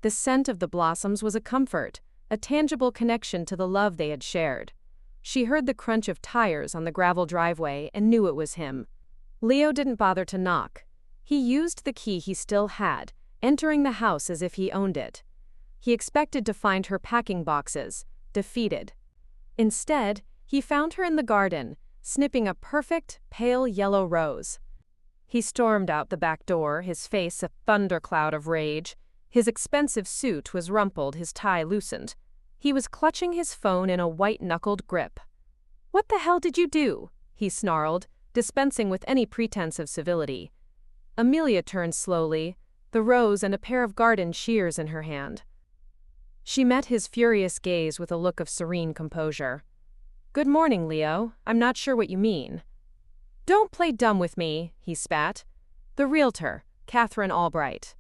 The scent of the blossoms was a comfort, a tangible connection to the love they had shared. She heard the crunch of tires on the gravel driveway and knew it was him. Leo didn't bother to knock. He used the key he still had, entering the house as if he owned it. He expected to find her packing boxes, defeated. Instead, he found her in the garden, snipping a perfect, pale yellow rose. He stormed out the back door, his face a thundercloud of rage. His expensive suit was rumpled, his tie loosened. He was clutching his phone in a white-knuckled grip. "What the hell did you do?" he snarled, dispensing with any pretense of civility. Amelia turned slowly, the rose and a pair of garden shears in her hand. She met his furious gaze with a look of serene composure. "Good morning, Leo. I'm not sure what you mean." "Don't play dumb with me," he spat. "The realtor, Catherine Albright.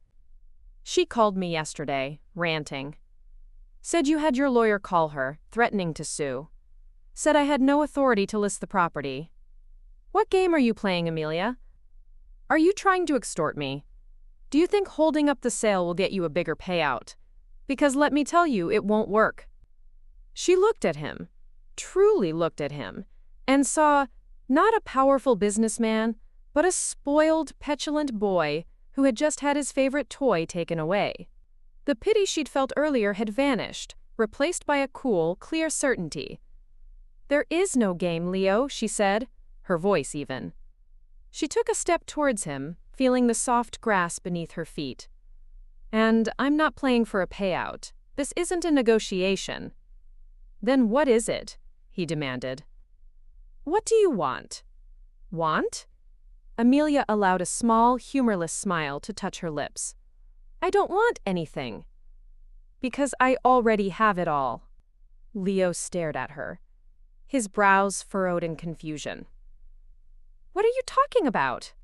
She called me yesterday, ranting. Said you had your lawyer call her, threatening to sue. Said I had no authority to list the property. What game are you playing, Amelia? Are you trying to extort me? Do you think holding up the sale will get you a bigger payout? Because let me tell you, it won't work." She looked at him, truly looked at him, and saw not a powerful businessman, but a spoiled, petulant boy who had just had his favorite toy taken away. The pity she'd felt earlier had vanished, replaced by a cool, clear certainty. "There is no game, Leo," she said, her voice even. She took a step towards him, feeling the soft grass beneath her feet. "And I'm not playing for a payout. This isn't a negotiation." "Then what is it?" he demanded. "What do you want?" "Want?" Amelia allowed a small, humorless smile to touch her lips. "I don't want anything." "Because I already have it all." Leo stared at her, his brows furrowed in confusion. "What are you talking about?"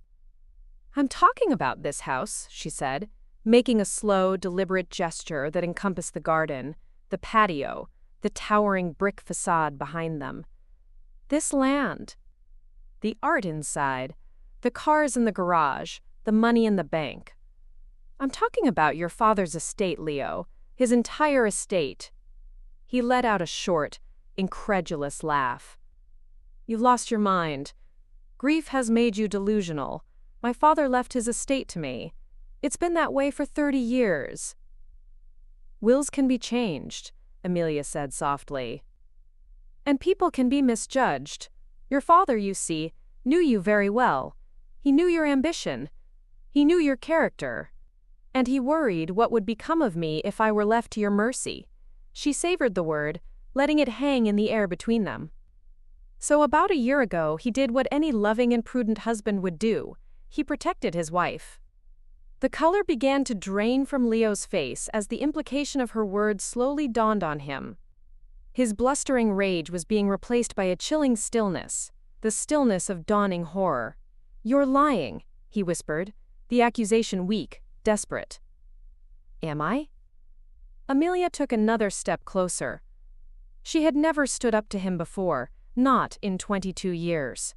"I'm talking about this house," she said, making a slow, deliberate gesture that encompassed the garden, the patio, the towering brick facade behind them. "This land. The art inside, the cars in the garage, the money in the bank. I'm talking about your father's estate, Leo, his entire estate." He let out a short, incredulous laugh. "You've lost your mind. Grief has made you delusional. My father left his estate to me. It's been that way for 30 years. "Wills can be changed," Amelia said softly. "And people can be misjudged. Your father, you see, knew you very well. He knew your ambition. He knew your character. And he worried what would become of me if I were left to your mercy." She savored the word, letting it hang in the air between them. "So about a year ago, he did what any loving and prudent husband would do. He protected his wife." The color began to drain from Leo's face as the implication of her words slowly dawned on him. His blustering rage was being replaced by a chilling stillness, the stillness of dawning horror. "You're lying," he whispered, the accusation weak, desperate. "Am I?" Amelia took another step closer. She had never stood up to him before, not in 22 years.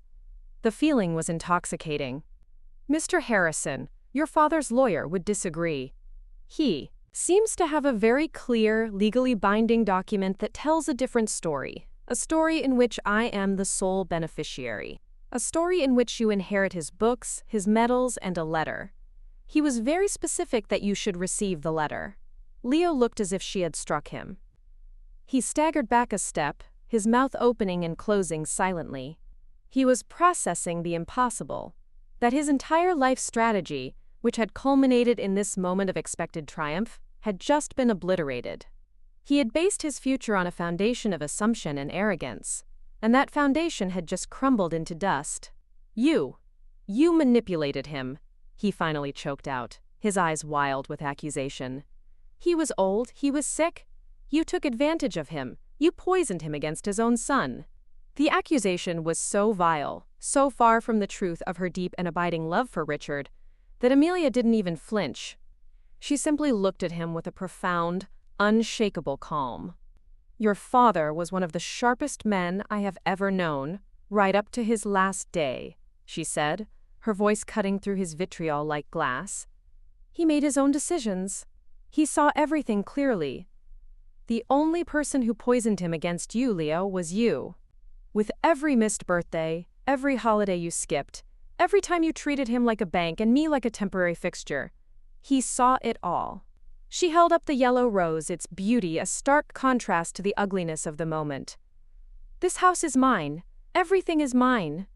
The feeling was intoxicating. "Mr. Harrison, your father's lawyer would disagree. He seems to have a very clear, legally binding document that tells a different story, a story in which I am the sole beneficiary, a story in which you inherit his books, his medals, and a letter. He was very specific that you should receive the letter." Leo looked as if she had struck him. He staggered back a step, his mouth opening and closing silently. He was processing the impossible, that his entire life strategy, which had culminated in this moment of expected triumph, had just been obliterated. He had based his future on a foundation of assumption and arrogance, and that foundation had just crumbled into dust. You manipulated him," he finally choked out, his eyes wild with accusation. "He was old, he was sick. You took advantage of him, you poisoned him against his own son." The accusation was so vile, so far from the truth of her deep and abiding love for Richard, that Amelia didn't even flinch, She simply looked at him with a profound, unshakable calm. "Your father was one of the sharpest men I have ever known, right up to his last day," she said, her voice cutting through his vitriol like glass. "He made his own decisions. He saw everything clearly. The only person who poisoned him against you, Leo, was you. With every missed birthday, every holiday you skipped, every time you treated him like a bank and me like a temporary fixture, he saw it all." She held up the yellow rose, its beauty a stark contrast to the ugliness of the moment. "This house is mine. Everything is mine.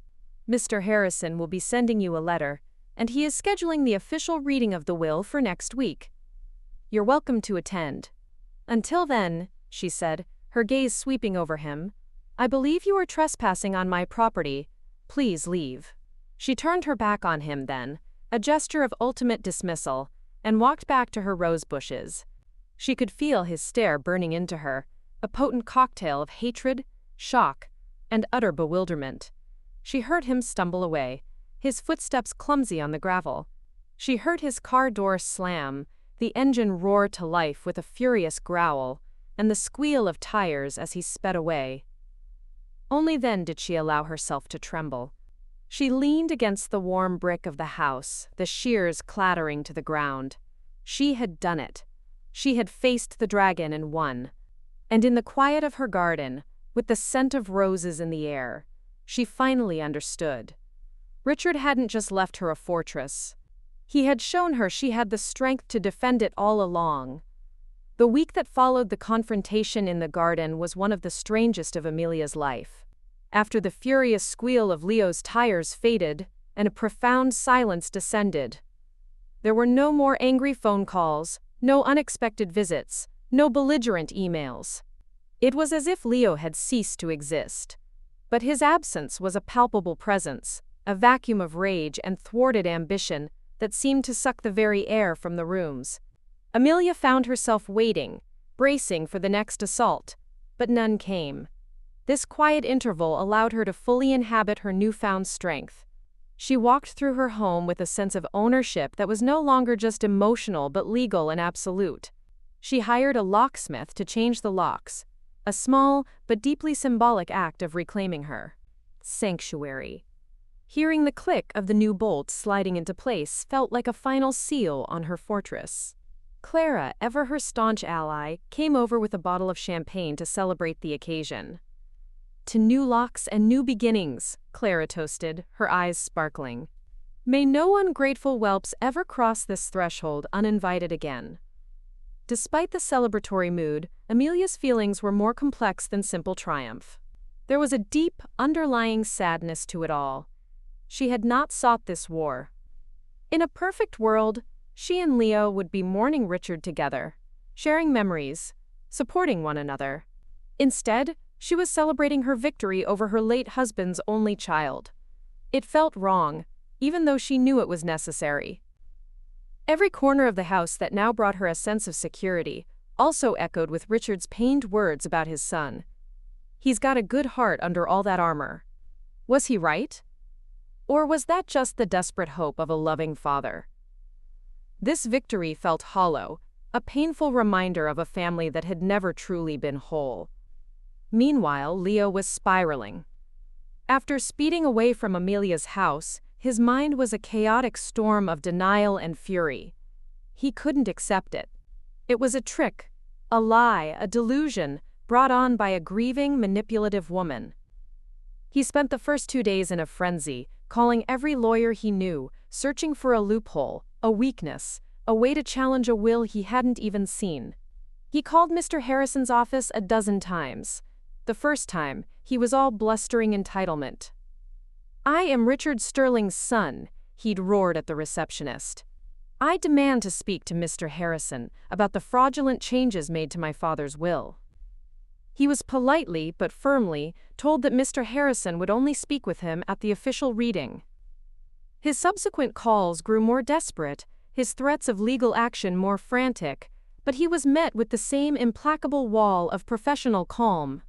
Mr. Harrison will be sending you a letter, and he is scheduling the official reading of the will for next week. You're welcome to attend. Until then," she said, her gaze sweeping over him, "I believe you are trespassing on my property. Please leave." She turned her back on him then, a gesture of ultimate dismissal, and walked back to her rose bushes. She could feel his stare burning into her, a potent cocktail of hatred, shock, and utter bewilderment. She heard him stumble away, his footsteps clumsy on the gravel. She heard his car door slam, the engine roar to life with a furious growl, and the squeal of tires as he sped away. Only then did she allow herself to tremble. She leaned against the warm brick of the house, the shears clattering to the ground. She had done it. She had faced the dragon and won. And in the quiet of her garden, with the scent of roses in the air, she finally understood. Richard hadn't just left her a fortress. He had shown her she had the strength to defend it all along. The week that followed the confrontation in the garden was one of the strangest of Amelia's life. After the furious squeal of Leo's tires faded and a profound silence descended, there were no more angry phone calls, no unexpected visits, no belligerent emails. It was as if Leo had ceased to exist. But his absence was a palpable presence, a vacuum of rage and thwarted ambition that seemed to suck the very air from the rooms. Amelia found herself waiting, bracing for the next assault, but none came. This quiet interval allowed her to fully inhabit her newfound strength. She walked through her home with a sense of ownership that was no longer just emotional but legal and absolute. She hired a locksmith to change the locks, a small but deeply symbolic act of reclaiming her sanctuary. Hearing the click of the new bolt sliding into place felt like a final seal on her fortress. Clara, ever her staunch ally, came over with a bottle of champagne to celebrate the occasion. "To new locks and new beginnings," Clara toasted, her eyes sparkling. "May no ungrateful whelps ever cross this threshold uninvited again." Despite the celebratory mood, Amelia's feelings were more complex than simple triumph. There was a deep, underlying sadness to it all. She had not sought this war. In a perfect world, she and Leo would be mourning Richard together, sharing memories, supporting one another. Instead, she was celebrating her victory over her late husband's only child. It felt wrong, even though she knew it was necessary. Every corner of the house that now brought her a sense of security also echoed with Richard's pained words about his son. "He's got a good heart under all that armor." Was he right? Or was that just the desperate hope of a loving father? This victory felt hollow, a painful reminder of a family that had never truly been whole. Meanwhile, Leo was spiraling. After speeding away from Amelia's house, his mind was a chaotic storm of denial and fury. He couldn't accept it. It was a trick, a lie, a delusion, brought on by a grieving, manipulative woman. He spent the first 2 days in a frenzy, calling every lawyer he knew, searching for a loophole, a weakness, a way to challenge a will he hadn't even seen. He called Mr. Harrison's office a dozen times. The first time, he was all blustering entitlement. "I am Richard Sterling's son," he'd roared at the receptionist. "I demand to speak to Mr. Harrison about the fraudulent changes made to my father's will." He was politely but firmly told that Mr. Harrison would only speak with him at the official reading. His subsequent calls grew more desperate, his threats of legal action more frantic, but he was met with the same implacable wall of professional calm.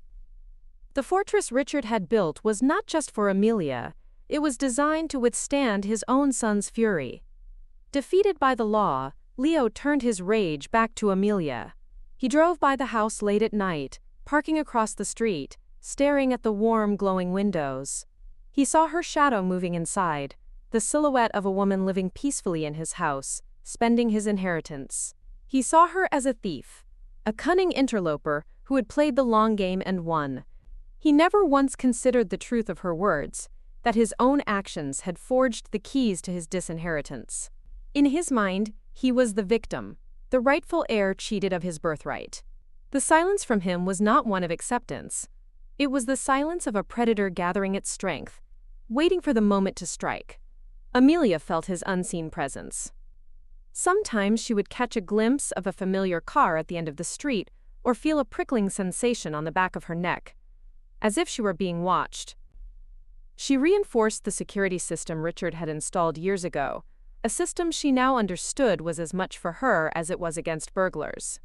The fortress Richard had built was not just for Amelia, it was designed to withstand his own son's fury. Defeated by the law, Leo turned his rage back to Amelia. He drove by the house late at night, parking across the street, staring at the warm, glowing windows. He saw her shadow moving inside, the silhouette of a woman living peacefully in his house, spending his inheritance. He saw her as a thief, a cunning interloper who had played the long game and won. He never once considered the truth of her words, that his own actions had forged the keys to his disinheritance. In his mind, he was the victim, the rightful heir cheated of his birthright. The silence from him was not one of acceptance. It was the silence of a predator gathering its strength, waiting for the moment to strike. Amelia felt his unseen presence. Sometimes she would catch a glimpse of a familiar car at the end of the street or feel a prickling sensation on the back of her neck, as if she were being watched. She reinforced the security system Richard had installed years ago, a system she now understood was as much for her as it was against burglars.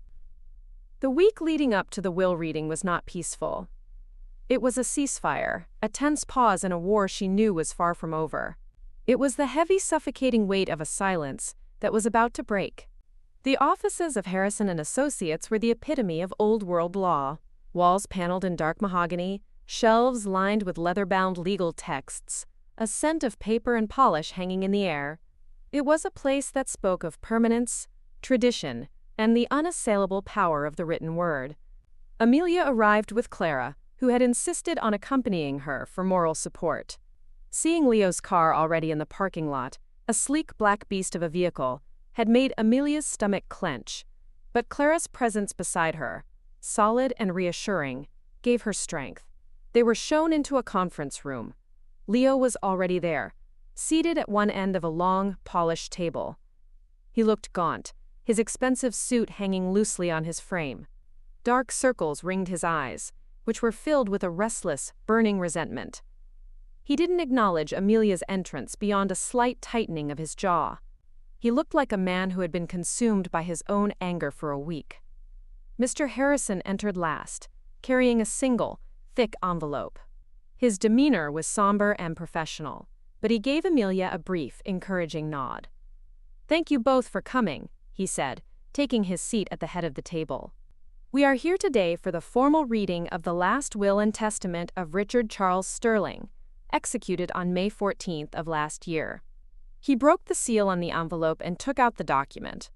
The week leading up to the will reading was not peaceful. It was a ceasefire, a tense pause in a war she knew was far from over. It was the heavy, suffocating weight of a silence that was about to break. The offices of Harrison and Associates were the epitome of old-world law. Walls paneled in dark mahogany, shelves lined with leather-bound legal texts, a scent of paper and polish hanging in the air. It was a place that spoke of permanence, tradition, and the unassailable power of the written word. Amelia arrived with Clara, who had insisted on accompanying her for moral support. Seeing Leo's car already in the parking lot, a sleek black beast of a vehicle, had made Amelia's stomach clench, but Clara's presence beside her, solid and reassuring, gave her strength. They were shown into a conference room. Leo was already there, seated at one end of a long, polished table. He looked gaunt, his expensive suit hanging loosely on his frame. Dark circles ringed his eyes, which were filled with a restless, burning resentment. He didn't acknowledge Amelia's entrance beyond a slight tightening of his jaw. He looked like a man who had been consumed by his own anger for a week. Mr. Harrison entered last, carrying a single, thick envelope. His demeanor was somber and professional, but he gave Amelia a brief, encouraging nod. "Thank you both for coming," he said, taking his seat at the head of the table. "We are here today for the formal reading of the last will and testament of Richard Charles Sterling, executed on May 14th of last year." He broke the seal on the envelope and took out the document.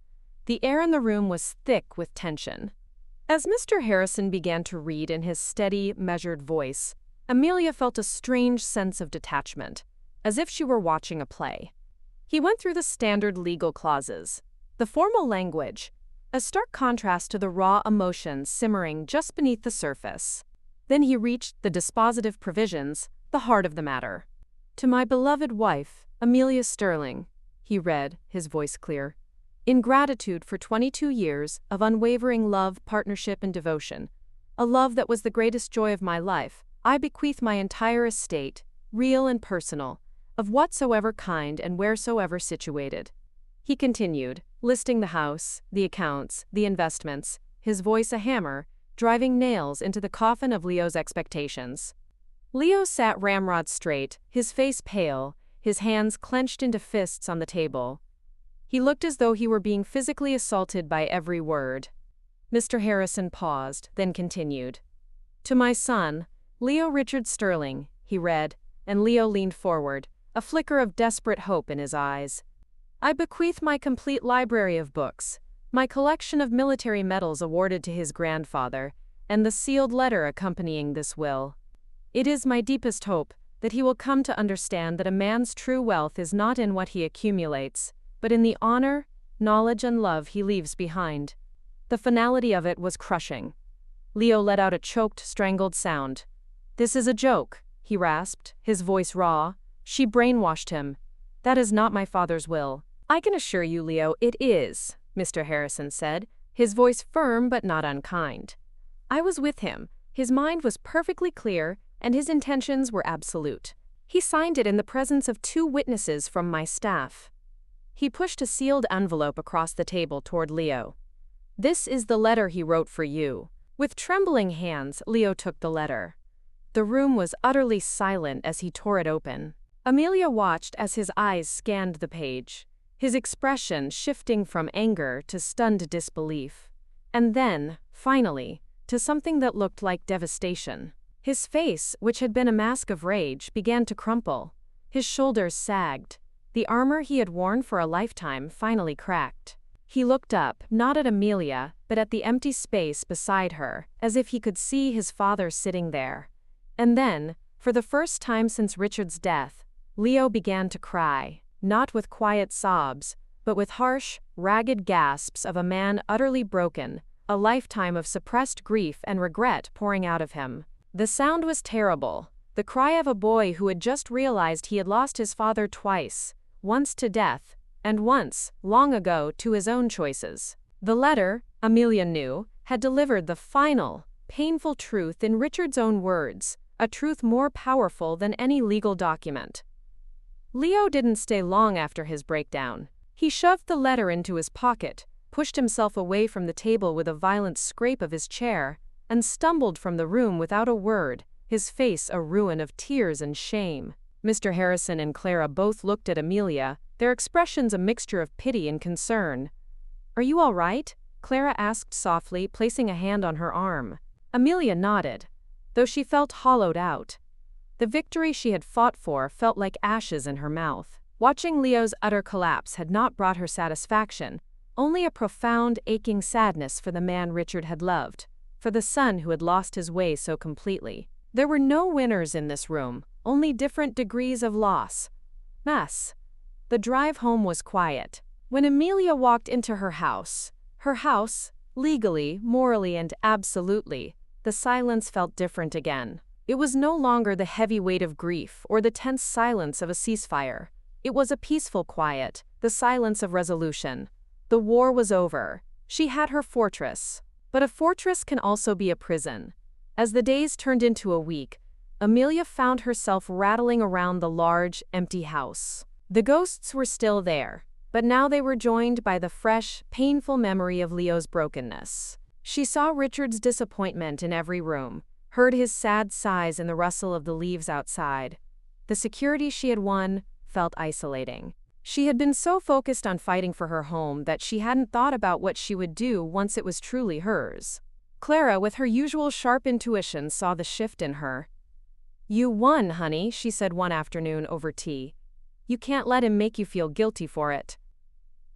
The air in the room was thick with tension. As Mr. Harrison began to read in his steady, measured voice, Amelia felt a strange sense of detachment, as if she were watching a play. He went through the standard legal clauses, the formal language, a stark contrast to the raw emotions simmering just beneath the surface. Then he reached the dispositive provisions, the heart of the matter. "To my beloved wife, Amelia Sterling," he read, his voice clear. "In gratitude for 22 years of unwavering love, partnership, and devotion, a love that was the greatest joy of my life, I bequeath my entire estate, real and personal, of whatsoever kind and wheresoever situated." He continued, listing the house, the accounts, the investments, his voice a hammer, driving nails into the coffin of Leo's expectations. Leo sat ramrod straight, his face pale, his hands clenched into fists on the table. He looked as though he were being physically assaulted by every word. Mr. Harrison paused, then continued. "To my son, Leo Richard Sterling," he read, and Leo leaned forward, a flicker of desperate hope in his eyes. "I bequeath my complete library of books, my collection of military medals awarded to his grandfather, and the sealed letter accompanying this will. It is my deepest hope that he will come to understand that a man's true wealth is not in what he accumulates, but in the honor, knowledge, and love he leaves behind." The finality of it was crushing. Leo let out a choked, strangled sound. "This is a joke," he rasped, his voice raw. "She brainwashed him. That is not my father's will." "I can assure you, Leo, it is," Mr. Harrison said, his voice firm but not unkind. "I was with him. His mind was perfectly clear, and his intentions were absolute. He signed it in the presence of 2 witnesses from my staff." He pushed a sealed envelope across the table toward Leo. "This is the letter he wrote for you." With trembling hands, Leo took the letter. The room was utterly silent as he tore it open. Amelia watched as his eyes scanned the page. his expression shifting from anger to stunned disbelief. And then, finally, to something that looked like devastation. His face, which had been a mask of rage, began to crumple. His shoulders sagged. The armor he had worn for a lifetime finally cracked. He looked up, not at Amelia, but at the empty space beside her, as if he could see his father sitting there. And then, for the first time since Richard's death, Leo began to cry, not with quiet sobs, but with harsh, ragged gasps of a man utterly broken, a lifetime of suppressed grief and regret pouring out of him. The sound was terrible, the cry of a boy who had just realized he had lost his father twice, once to death, and once, long ago, to his own choices. The letter, Amelia knew, had delivered the final, painful truth in Richard's own words, a truth more powerful than any legal document. Leo didn't stay long after his breakdown. He shoved the letter into his pocket, pushed himself away from the table with a violent scrape of his chair, and stumbled from the room without a word, his face a ruin of tears and shame. Mr. Harrison and Clara both looked at Amelia, their expressions a mixture of pity and concern. "Are you all right?" Clara asked softly, placing a hand on her arm. Amelia nodded, though she felt hollowed out. The victory she had fought for felt like ashes in her mouth. Watching Leo's utter collapse had not brought her satisfaction, only a profound, aching sadness for the man Richard had loved, for the son who had lost his way so completely. There were no winners in this room, only different degrees of loss. The drive home was quiet. When Amelia walked into her house, legally, morally, and absolutely, the silence felt different again. It was no longer the heavy weight of grief or the tense silence of a ceasefire. It was a peaceful quiet, the silence of resolution. The war was over. She had her fortress. But a fortress can also be a prison. As the days turned into a week, Amelia found herself rattling around the large, empty house. The ghosts were still there, but now they were joined by the fresh, painful memory of Leo's brokenness. She saw Richard's disappointment in every room, heard his sad sighs in the rustle of the leaves outside. The security she had won felt isolating. She had been so focused on fighting for her home that she hadn't thought about what she would do once it was truly hers. Clara, with her usual sharp intuition, saw the shift in her. "You won, honey," she said one afternoon over tea. "You can't let him make you feel guilty for it.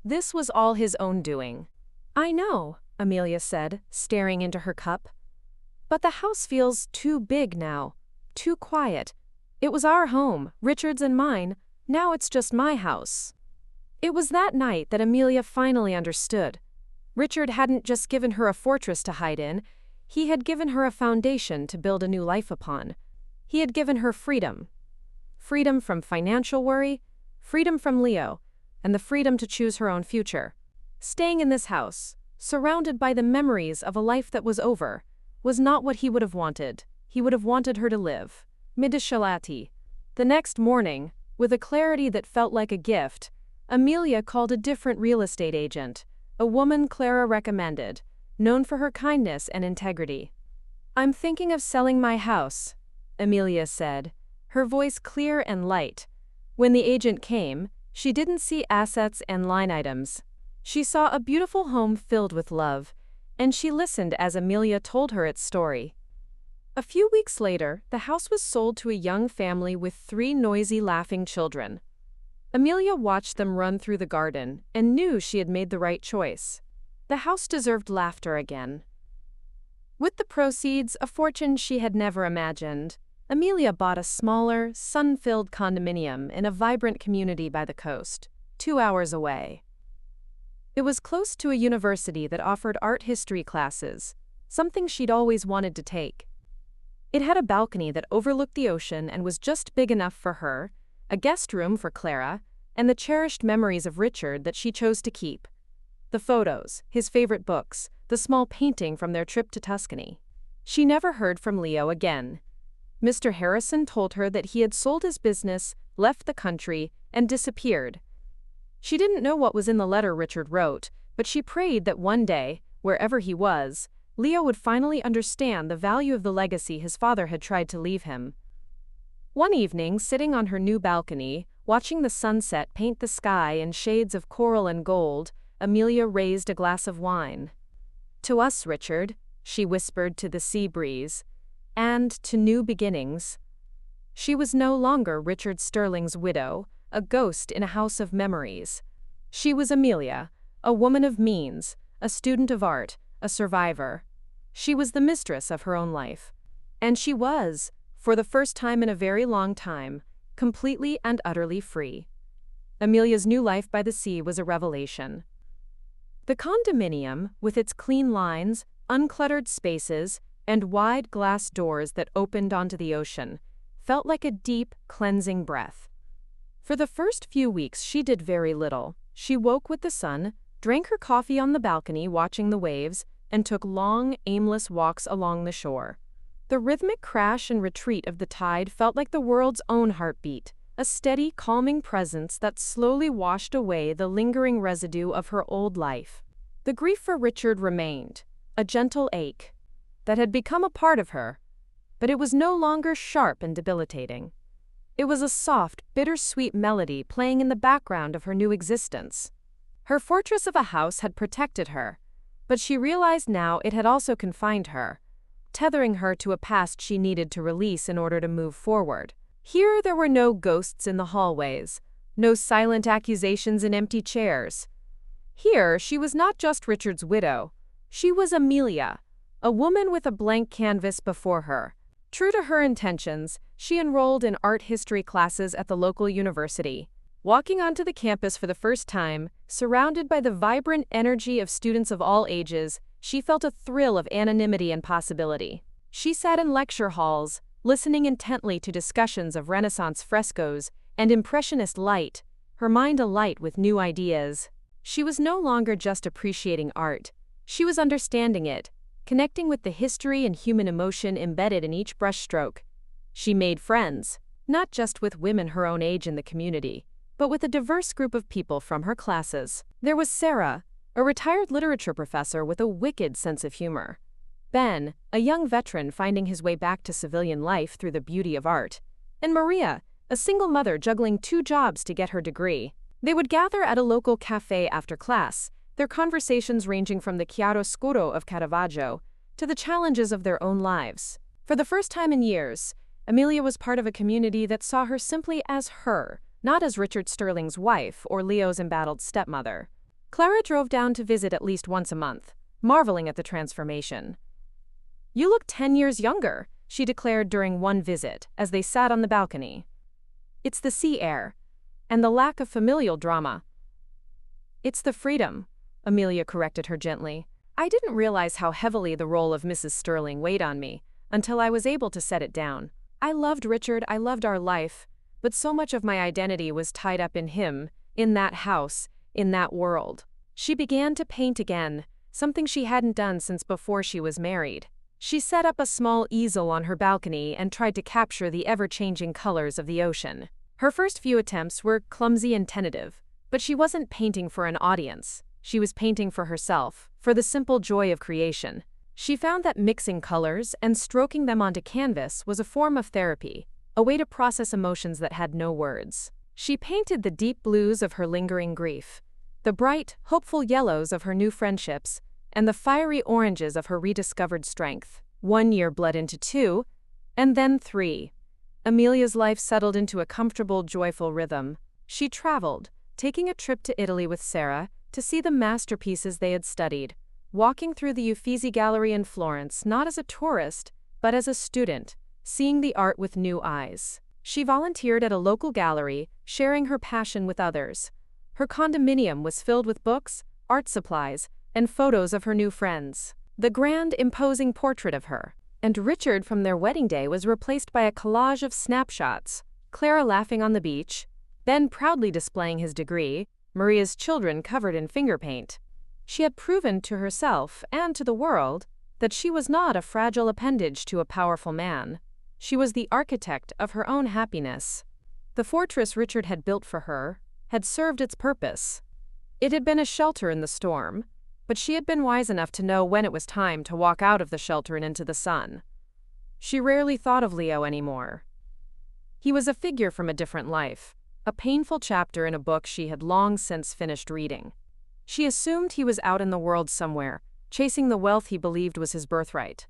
This was all his own doing." "I know," Amelia said, staring into her cup. "But the house feels too big now, too quiet. It was our home, Richard's and mine. Now it's just my house." It was that night that Amelia finally understood. Richard hadn't just given her a fortress to hide in, he had given her a foundation to build a new life upon. He had given her freedom. Freedom from financial worry, freedom from Leo, and the freedom to choose her own future. Staying in this house, surrounded by the memories of a life that was over, was not what he would have wanted. He would have wanted her to live. Midishalati. The next morning, with a clarity that felt like a gift, Amelia called a different real estate agent, a woman Clara recommended, known for her kindness and integrity. "I'm thinking of selling my house," Amelia said, her voice clear and light. When the agent came, she didn't see assets and line items. She saw a beautiful home filled with love, and she listened as Amelia told her its story. A few weeks later, the house was sold to a young family with 3 noisy, laughing children. Amelia watched them run through the garden and knew she had made the right choice. The house deserved laughter again. With the proceeds, a fortune she had never imagined, Amelia bought a smaller, sun-filled condominium in a vibrant community by the coast, 2 hours away. It was close to a university that offered art history classes, something she'd always wanted to take. It had a balcony that overlooked the ocean and was just big enough for her, a guest room for Clara, and the cherished memories of Richard that she chose to keep. The photos, his favorite books, the small painting from their trip to Tuscany. She never heard from Leo again. Mr. Harrison told her that he had sold his business, left the country, and disappeared. She didn't know what was in the letter Richard wrote, but she prayed that one day, wherever he was, Leo would finally understand the value of the legacy his father had tried to leave him. One evening, sitting on her new balcony, Watching the sunset paint the sky in shades of coral and gold, Amelia raised a glass of wine. "To us, Richard," she whispered to the sea breeze, "and to new beginnings." She was no longer Richard Sterling's widow, a ghost in a house of memories. She was Amelia, a woman of means, a student of art, a survivor. She was the mistress of her own life. And she was, for the first time in a very long time, completely and utterly free. Amelia's new life by the sea was a revelation. The condominium, with its clean lines, uncluttered spaces, and wide glass doors that opened onto the ocean, felt like a deep, cleansing breath. For the first few weeks she did very little. She woke with the sun, drank her coffee on the balcony watching the waves, and took long, aimless walks along the shore. The rhythmic crash and retreat of the tide felt like the world's own heartbeat, a steady, calming presence that slowly washed away the lingering residue of her old life. The grief for Richard remained, a gentle ache that had become a part of her, but it was no longer sharp and debilitating. It was a soft, bittersweet melody playing in the background of her new existence. Her fortress of a house had protected her, but she realized now it had also confined her, tethering her to a past she needed to release in order to move forward. Here there were no ghosts in the hallways, no silent accusations in empty chairs. Here she was not just Richard's widow, she was Amelia, a woman with a blank canvas before her. True to her intentions, she enrolled in art history classes at the local university. Walking onto the campus for the first time, surrounded by the vibrant energy of students of all ages, she felt a thrill of anonymity and possibility. She sat in lecture halls, listening intently to discussions of Renaissance frescoes and Impressionist light, her mind alight with new ideas. She was no longer just appreciating art. She was understanding it, connecting with the history and human emotion embedded in each brushstroke. She made friends, not just with women her own age in the community, but with a diverse group of people from her classes. There was Sarah, a retired literature professor with a wicked sense of humor. Ben, a young veteran finding his way back to civilian life through the beauty of art. And Maria, a single mother juggling 2 jobs to get her degree. They would gather at a local cafe after class, their conversations ranging from the chiaroscuro of Caravaggio to the challenges of their own lives. For the first time in years, Amelia was part of a community that saw her simply as her, not as Richard Sterling's wife or Leo's embattled stepmother. Clara drove down to visit at least once a month, marveling at the transformation. "You look 10 years younger," she declared during one visit as they sat on the balcony. "It's the sea air, and the lack of familial drama." "It's the freedom," Amelia corrected her gently. "I didn't realize how heavily the role of Mrs. Sterling weighed on me until I was able to set it down. I loved Richard, I loved our life, but so much of my identity was tied up in him, in that house, in that world." She began to paint again, something she hadn't done since before she was married. She set up a small easel on her balcony and tried to capture the ever-changing colors of the ocean. Her first few attempts were clumsy and tentative, but she wasn't painting for an audience. She was painting for herself, for the simple joy of creation. She found that mixing colors and stroking them onto canvas was a form of therapy, a way to process emotions that had no words. She painted the deep blues of her lingering grief, the bright, hopeful yellows of her new friendships, and the fiery oranges of her rediscovered strength. 1 year bled into 2, and then 3. Amelia's life settled into a comfortable, joyful rhythm. She traveled, taking a trip to Italy with Sarah to see the masterpieces they had studied, walking through the Uffizi Gallery in Florence not as a tourist, but as a student, seeing the art with new eyes. She volunteered at a local gallery, sharing her passion with others. Her condominium was filled with books, art supplies, and photos of her new friends. The grand, imposing portrait of her and Richard from their wedding day was replaced by a collage of snapshots, Clara laughing on the beach, Ben proudly displaying his degree, Maria's children covered in finger paint. She had proven to herself and to the world that she was not a fragile appendage to a powerful man. She was the architect of her own happiness. The fortress Richard had built for her had served its purpose. It had been a shelter in the storm, but she had been wise enough to know when it was time to walk out of the shelter and into the sun. She rarely thought of Leo anymore. He was a figure from a different life, a painful chapter in a book she had long since finished reading. She assumed he was out in the world somewhere, chasing the wealth he believed was his birthright.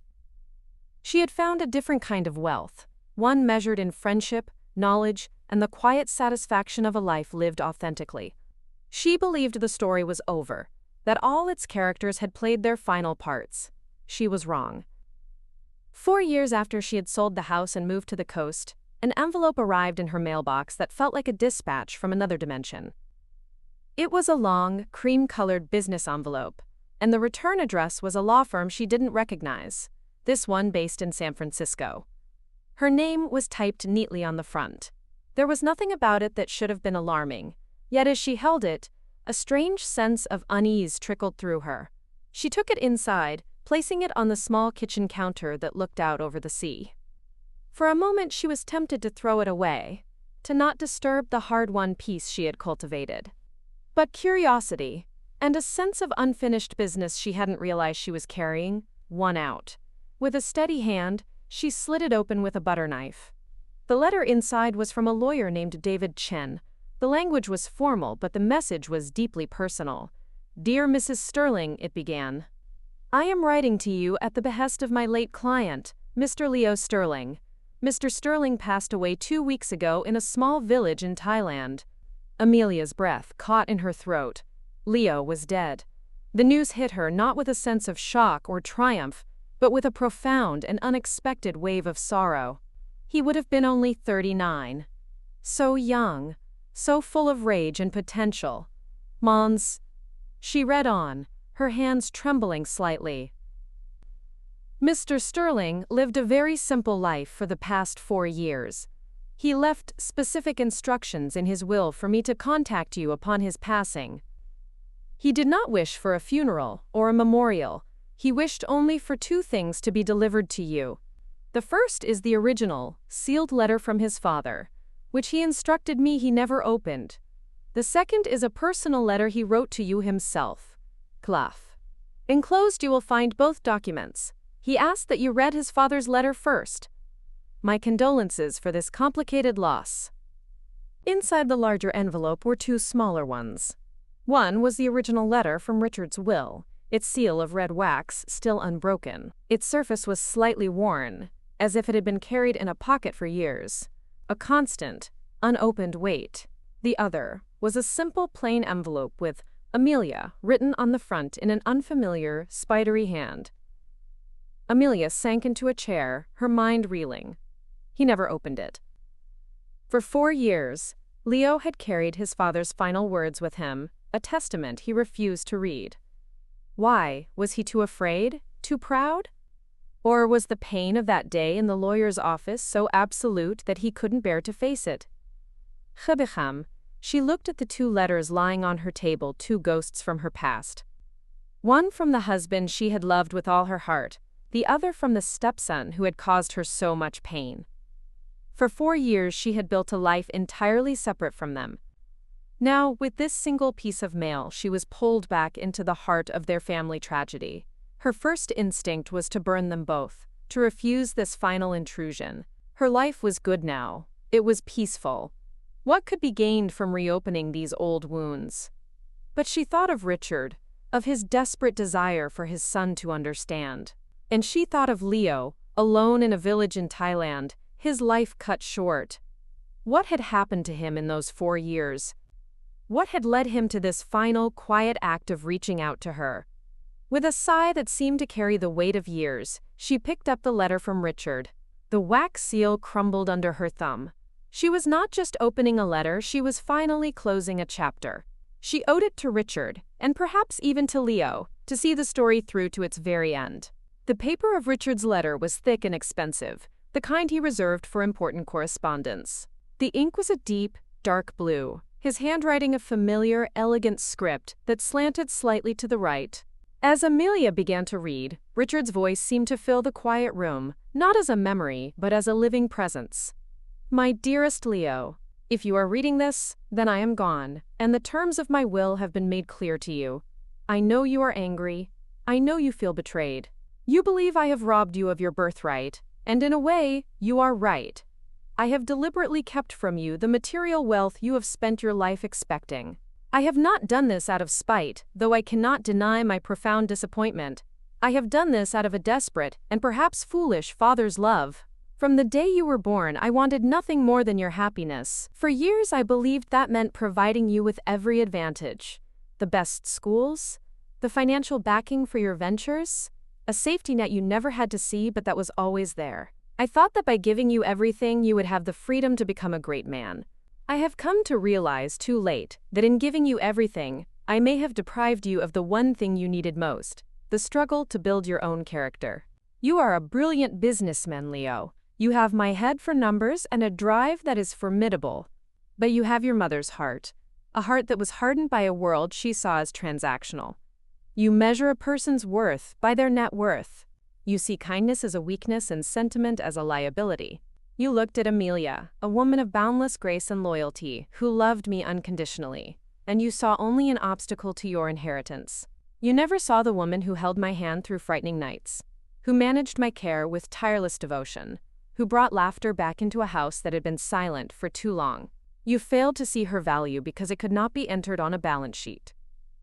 She had found a different kind of wealth, one measured in friendship, knowledge, and the quiet satisfaction of a life lived authentically. She believed the story was over, that all its characters had played their final parts. She was wrong. 4 years after she had sold the house and moved to the coast, an envelope arrived in her mailbox that felt like a dispatch from another dimension. It was a long, cream-colored business envelope, and the return address was a law firm she didn't recognize, this one based in San Francisco. Her name was typed neatly on the front. There was nothing about it that should have been alarming, yet as she held it, a strange sense of unease trickled through her. She took it inside, placing it on the small kitchen counter that looked out over the sea. For a moment she was tempted to throw it away, to not disturb the hard-won peace she had cultivated. But curiosity, and a sense of unfinished business she hadn't realized she was carrying, won out. With a steady hand, she slid it open with a butter knife. The letter inside was from a lawyer named David Chen. The language was formal, but the message was deeply personal. "Dear Mrs. Sterling," it began. "I am writing to you at the behest of my late client, Mr. Leo Sterling. Mr. Sterling passed away 2 weeks ago in a small village in Thailand." Amelia's breath caught in her throat. Leo was dead. The news hit her not with a sense of shock or triumph, but with a profound and unexpected wave of sorrow. He would have been only 39. So young, so full of rage and potential. "Mons," she read on, her hands trembling slightly. "Mr. Sterling lived a very simple life for the past 4 years. He left specific instructions in his will for me to contact you upon his passing. He did not wish for a funeral or a memorial. He wished only for 2 things to be delivered to you. The first is the original, sealed letter from his father, which he instructed me he never opened. The second is a personal letter he wrote to you himself. Claf. Enclosed you will find both documents. He asked that you read his father's letter first. My condolences for this complicated loss." Inside the larger envelope were 2 smaller ones. One was the original letter from Richard's will, its seal of red wax still unbroken. Its surface was slightly worn, as if it had been carried in a pocket for years. A constant, unopened weight. The other was a simple plain envelope with "Amelia" written on the front in an unfamiliar, spidery hand. Amelia sank into a chair, her mind reeling. He never opened it. For 4 years, Leo had carried his father's final words with him, a testament he refused to read. Why? Was he too afraid? Too proud? Or was the pain of that day in the lawyer's office so absolute that he couldn't bear to face it? Chebicham, she looked at the 2 letters lying on her table, 2 ghosts from her past. One from the husband she had loved with all her heart, the other from the stepson who had caused her so much pain. For 4 years she had built a life entirely separate from them. Now, with this single piece of mail, she was pulled back into the heart of their family tragedy. Her first instinct was to burn them both, to refuse this final intrusion. Her life was good now. It was peaceful. What could be gained from reopening these old wounds? But she thought of Richard, of his desperate desire for his son to understand. And she thought of Leo, alone in a village in Thailand, his life cut short. What had happened to him in those 4 years? What had led him to this final, quiet act of reaching out to her? With a sigh that seemed to carry the weight of years, she picked up the letter from Richard. The wax seal crumbled under her thumb. She was not just opening a letter, she was finally closing a chapter. She owed it to Richard, and perhaps even to Leo, to see the story through to its very end. The paper of Richard's letter was thick and expensive, the kind he reserved for important correspondence. The ink was a deep, dark blue, his handwriting a familiar, elegant script that slanted slightly to the right. As Amelia began to read, Richard's voice seemed to fill the quiet room, not as a memory, but as a living presence. "My dearest Leo, if you are reading this, then I am gone, and the terms of my will have been made clear to you. I know you are angry. I know you feel betrayed. You believe I have robbed you of your birthright, and in a way, you are right. I have deliberately kept from you the material wealth you have spent your life expecting. I have not done this out of spite, though I cannot deny my profound disappointment. I have done this out of a desperate, and perhaps foolish, father's love. From the day you were born, I wanted nothing more than your happiness. For years I believed that meant providing you with every advantage. The best schools, the financial backing for your ventures, a safety net you never had to see but that was always there. I thought that by giving you everything you would have the freedom to become a great man. I have come to realize too late that in giving you everything, I may have deprived you of the one thing you needed most, the struggle to build your own character. You are a brilliant businessman, Leo. You have my head for numbers and a drive that is formidable. But you have your mother's heart, a heart that was hardened by a world she saw as transactional. You measure a person's worth by their net worth. You see kindness as a weakness and sentiment as a liability. You looked at Amelia, a woman of boundless grace and loyalty, who loved me unconditionally, and you saw only an obstacle to your inheritance. You never saw the woman who held my hand through frightening nights, who managed my care with tireless devotion, who brought laughter back into a house that had been silent for too long. You failed to see her value because it could not be entered on a balance sheet.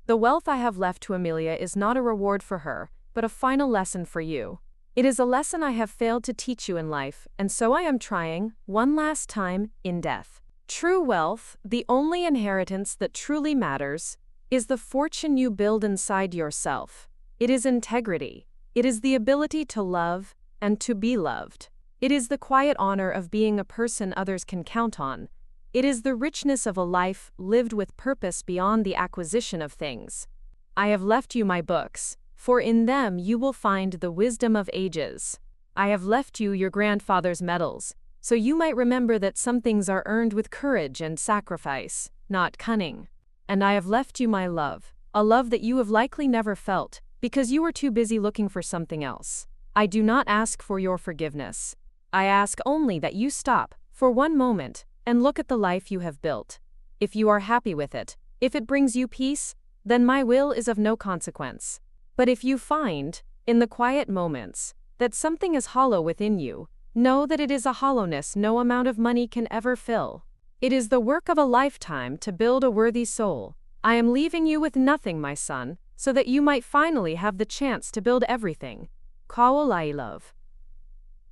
The wealth I have left to Amelia is not a reward for her, but a final lesson for you. It is a lesson I have failed to teach you in life, and so I am trying, one last time, in death. True wealth, the only inheritance that truly matters, is the fortune you build inside yourself. It is integrity. It is the ability to love and to be loved. It is the quiet honor of being a person others can count on. It is the richness of a life lived with purpose beyond the acquisition of things. I have left you my books, for in them you will find the wisdom of ages. I have left you your grandfather's medals, so you might remember that some things are earned with courage and sacrifice, not cunning. And I have left you my love, a love that you have likely never felt, because you were too busy looking for something else. I do not ask for your forgiveness. I ask only that you stop, for one moment, and look at the life you have built. If you are happy with it, if it brings you peace, then my will is of no consequence. But if you find, in the quiet moments, that something is hollow within you, know that it is a hollowness no amount of money can ever fill. It is the work of a lifetime to build a worthy soul. I am leaving you with nothing, my son, so that you might finally have the chance to build everything. Kaolai love.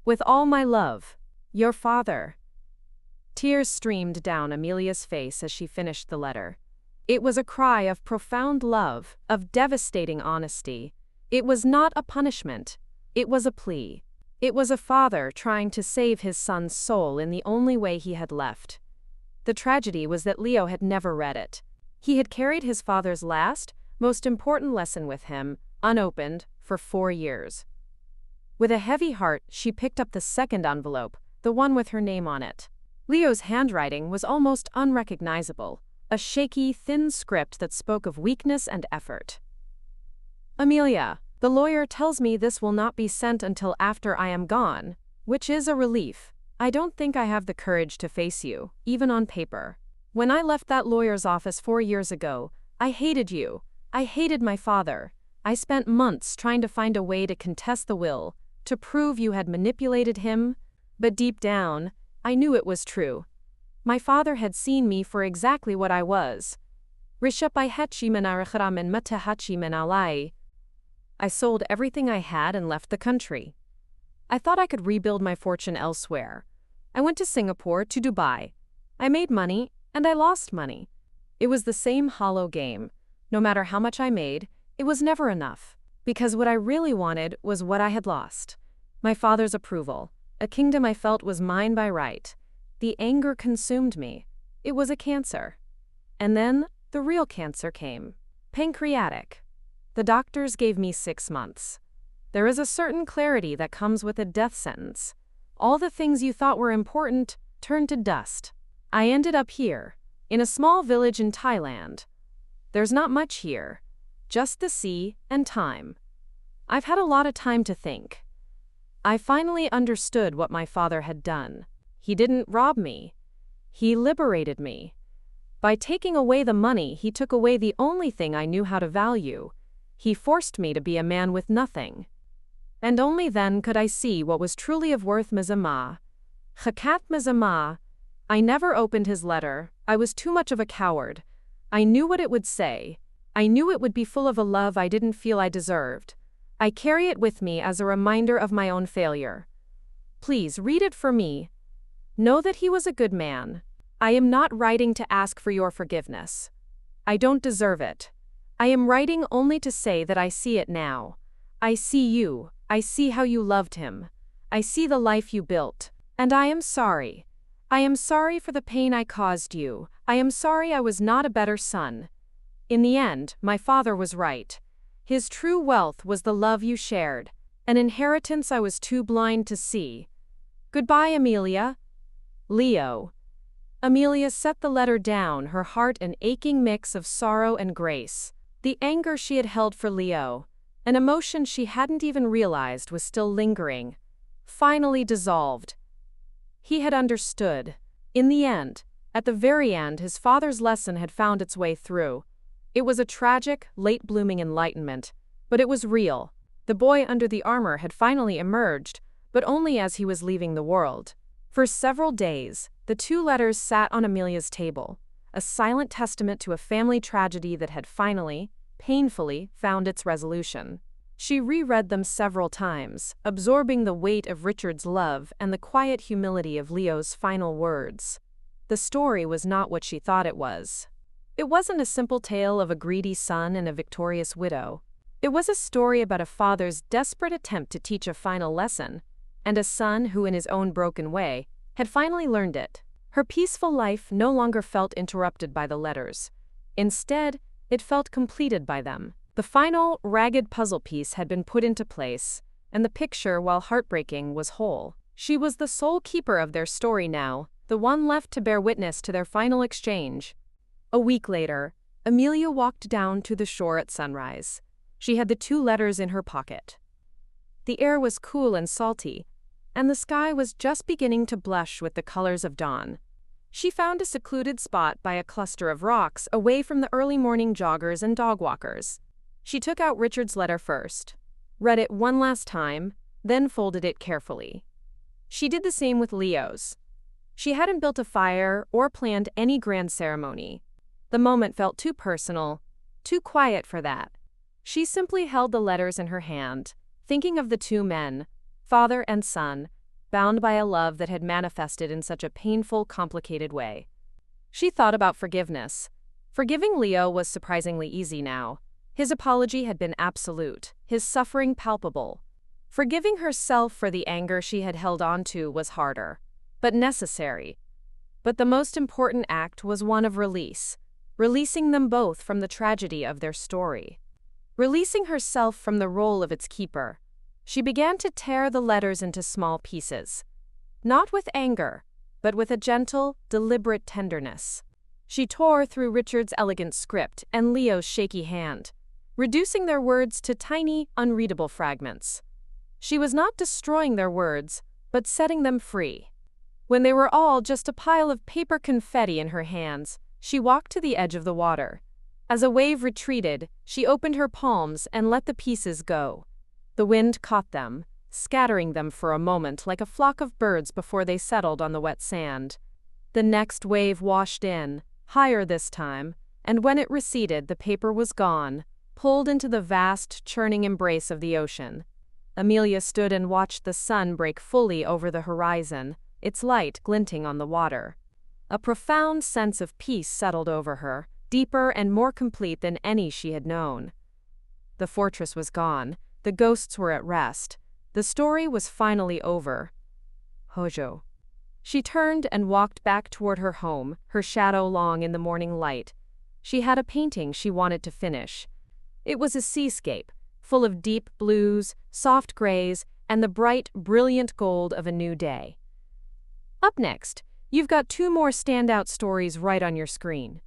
With all my love, your father. Tears streamed down Amelia's face as she finished the letter. It was a cry of profound love, of devastating honesty. It was not a punishment. It was a plea. It was a father trying to save his son's soul in the only way he had left. The tragedy was that Leo had never read it. He had carried his father's last, most important lesson with him, unopened, for 4 years. With a heavy heart, she picked up the second envelope, the one with her name on it. Leo's handwriting was almost unrecognizable, a shaky, thin script that spoke of weakness and effort. Amelia, the lawyer tells me this will not be sent until after I am gone, which is a relief. I don't think I have the courage to face you, even on paper. When I left that lawyer's office 4 years ago, I hated you. I hated my father. I spent months trying to find a way to contest the will, to prove you had manipulated him, but deep down, I knew it was true. My father had seen me for exactly what I was. I sold everything I had and left the country. I thought I could rebuild my fortune elsewhere. I went to Singapore, to Dubai. I made money, and I lost money. It was the same hollow game. No matter how much I made, it was never enough. Because what I really wanted was what I had lost. My father's approval. A kingdom I felt was mine by right. The anger consumed me. It was a cancer. And then, the real cancer came. Pancreatic. The doctors gave me 6 months. There is a certain clarity that comes with a death sentence. All the things you thought were important turned to dust. I ended up here, in a small village in Thailand. There's not much here, just the sea and time. I've had a lot of time to think. I finally understood what my father had done. He didn't rob me. He liberated me. By taking away the money, he took away the only thing I knew how to value. He forced me to be a man with nothing. And only then could I see what was truly of worth. Mizama. Chakat Mazama. I never opened his letter. I was too much of a coward. I knew what it would say. I knew it would be full of a love I didn't feel I deserved. I carry it with me as a reminder of my own failure. Please read it for me. Know that he was a good man. I am not writing to ask for your forgiveness. I don't deserve it. I am writing only to say that I see it now. I see you. I see how you loved him. I see the life you built. And I am sorry. I am sorry for the pain I caused you. I am sorry I was not a better son. In the end, my father was right. His true wealth was the love you shared, an inheritance I was too blind to see. Goodbye, Amelia. Leo. Amelia set the letter down, her heart an aching mix of sorrow and grace. The anger she had held for Leo, an emotion she hadn't even realized was still lingering, finally dissolved. He had understood. In the end, at the very end, his father's lesson had found its way through. It was a tragic, late-blooming enlightenment, but it was real. The boy under the armor had finally emerged, but only as he was leaving the world. For several days, the two letters sat on Amelia's table, a silent testament to a family tragedy that had finally, painfully, found its resolution. She reread them several times, absorbing the weight of Richard's love and the quiet humility of Leo's final words. The story was not what she thought it was. It wasn't a simple tale of a greedy son and a victorious widow. It was a story about a father's desperate attempt to teach a final lesson, and a son who, in his own broken way, had finally learned it. Her peaceful life no longer felt interrupted by the letters. Instead, it felt completed by them. The final, ragged puzzle piece had been put into place, and the picture, while heartbreaking, was whole. She was the sole keeper of their story now, the one left to bear witness to their final exchange. A week later, Amelia walked down to the shore at sunrise. She had the two letters in her pocket. The air was cool and salty, and the sky was just beginning to blush with the colors of dawn. She found a secluded spot by a cluster of rocks away from the early morning joggers and dog walkers. She took out Richard's letter first, read it one last time, then folded it carefully. She did the same with Leo's. She hadn't built a fire or planned any grand ceremony. The moment felt too personal, too quiet for that. She simply held the letters in her hand, thinking of the two men, father and son, bound by a love that had manifested in such a painful, complicated way. She thought about forgiveness. Forgiving Leo was surprisingly easy now. His apology had been absolute, his suffering palpable. Forgiving herself for the anger she had held on to was harder, but necessary. But the most important act was one of release, releasing them both from the tragedy of their story. Releasing herself from the role of its keeper, she began to tear the letters into small pieces. Not with anger, but with a gentle, deliberate tenderness. She tore through Richard's elegant script and Leo's shaky hand, reducing their words to tiny, unreadable fragments. She was not destroying their words, but setting them free. When they were all just a pile of paper confetti in her hands, she walked to the edge of the water. As a wave retreated, she opened her palms and let the pieces go. The wind caught them, scattering them for a moment like a flock of birds before they settled on the wet sand. The next wave washed in, higher this time, and when it receded, the paper was gone, pulled into the vast, churning embrace of the ocean. Amelia stood and watched the sun break fully over the horizon, its light glinting on the water. A profound sense of peace settled over her, deeper and more complete than any she had known. The fortress was gone, the ghosts were at rest, the story was finally over. Hojo. She turned and walked back toward her home, her shadow long in the morning light. She had a painting she wanted to finish. It was a seascape, full of deep blues, soft grays, and the bright, brilliant gold of a new day. Up next, you've got two more standout stories right on your screen.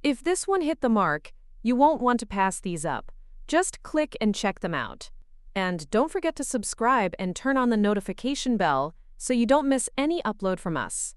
If this one hit the mark, you won't want to pass these up. Just click and check them out. And don't forget to subscribe and turn on the notification bell so you don't miss any upload from us.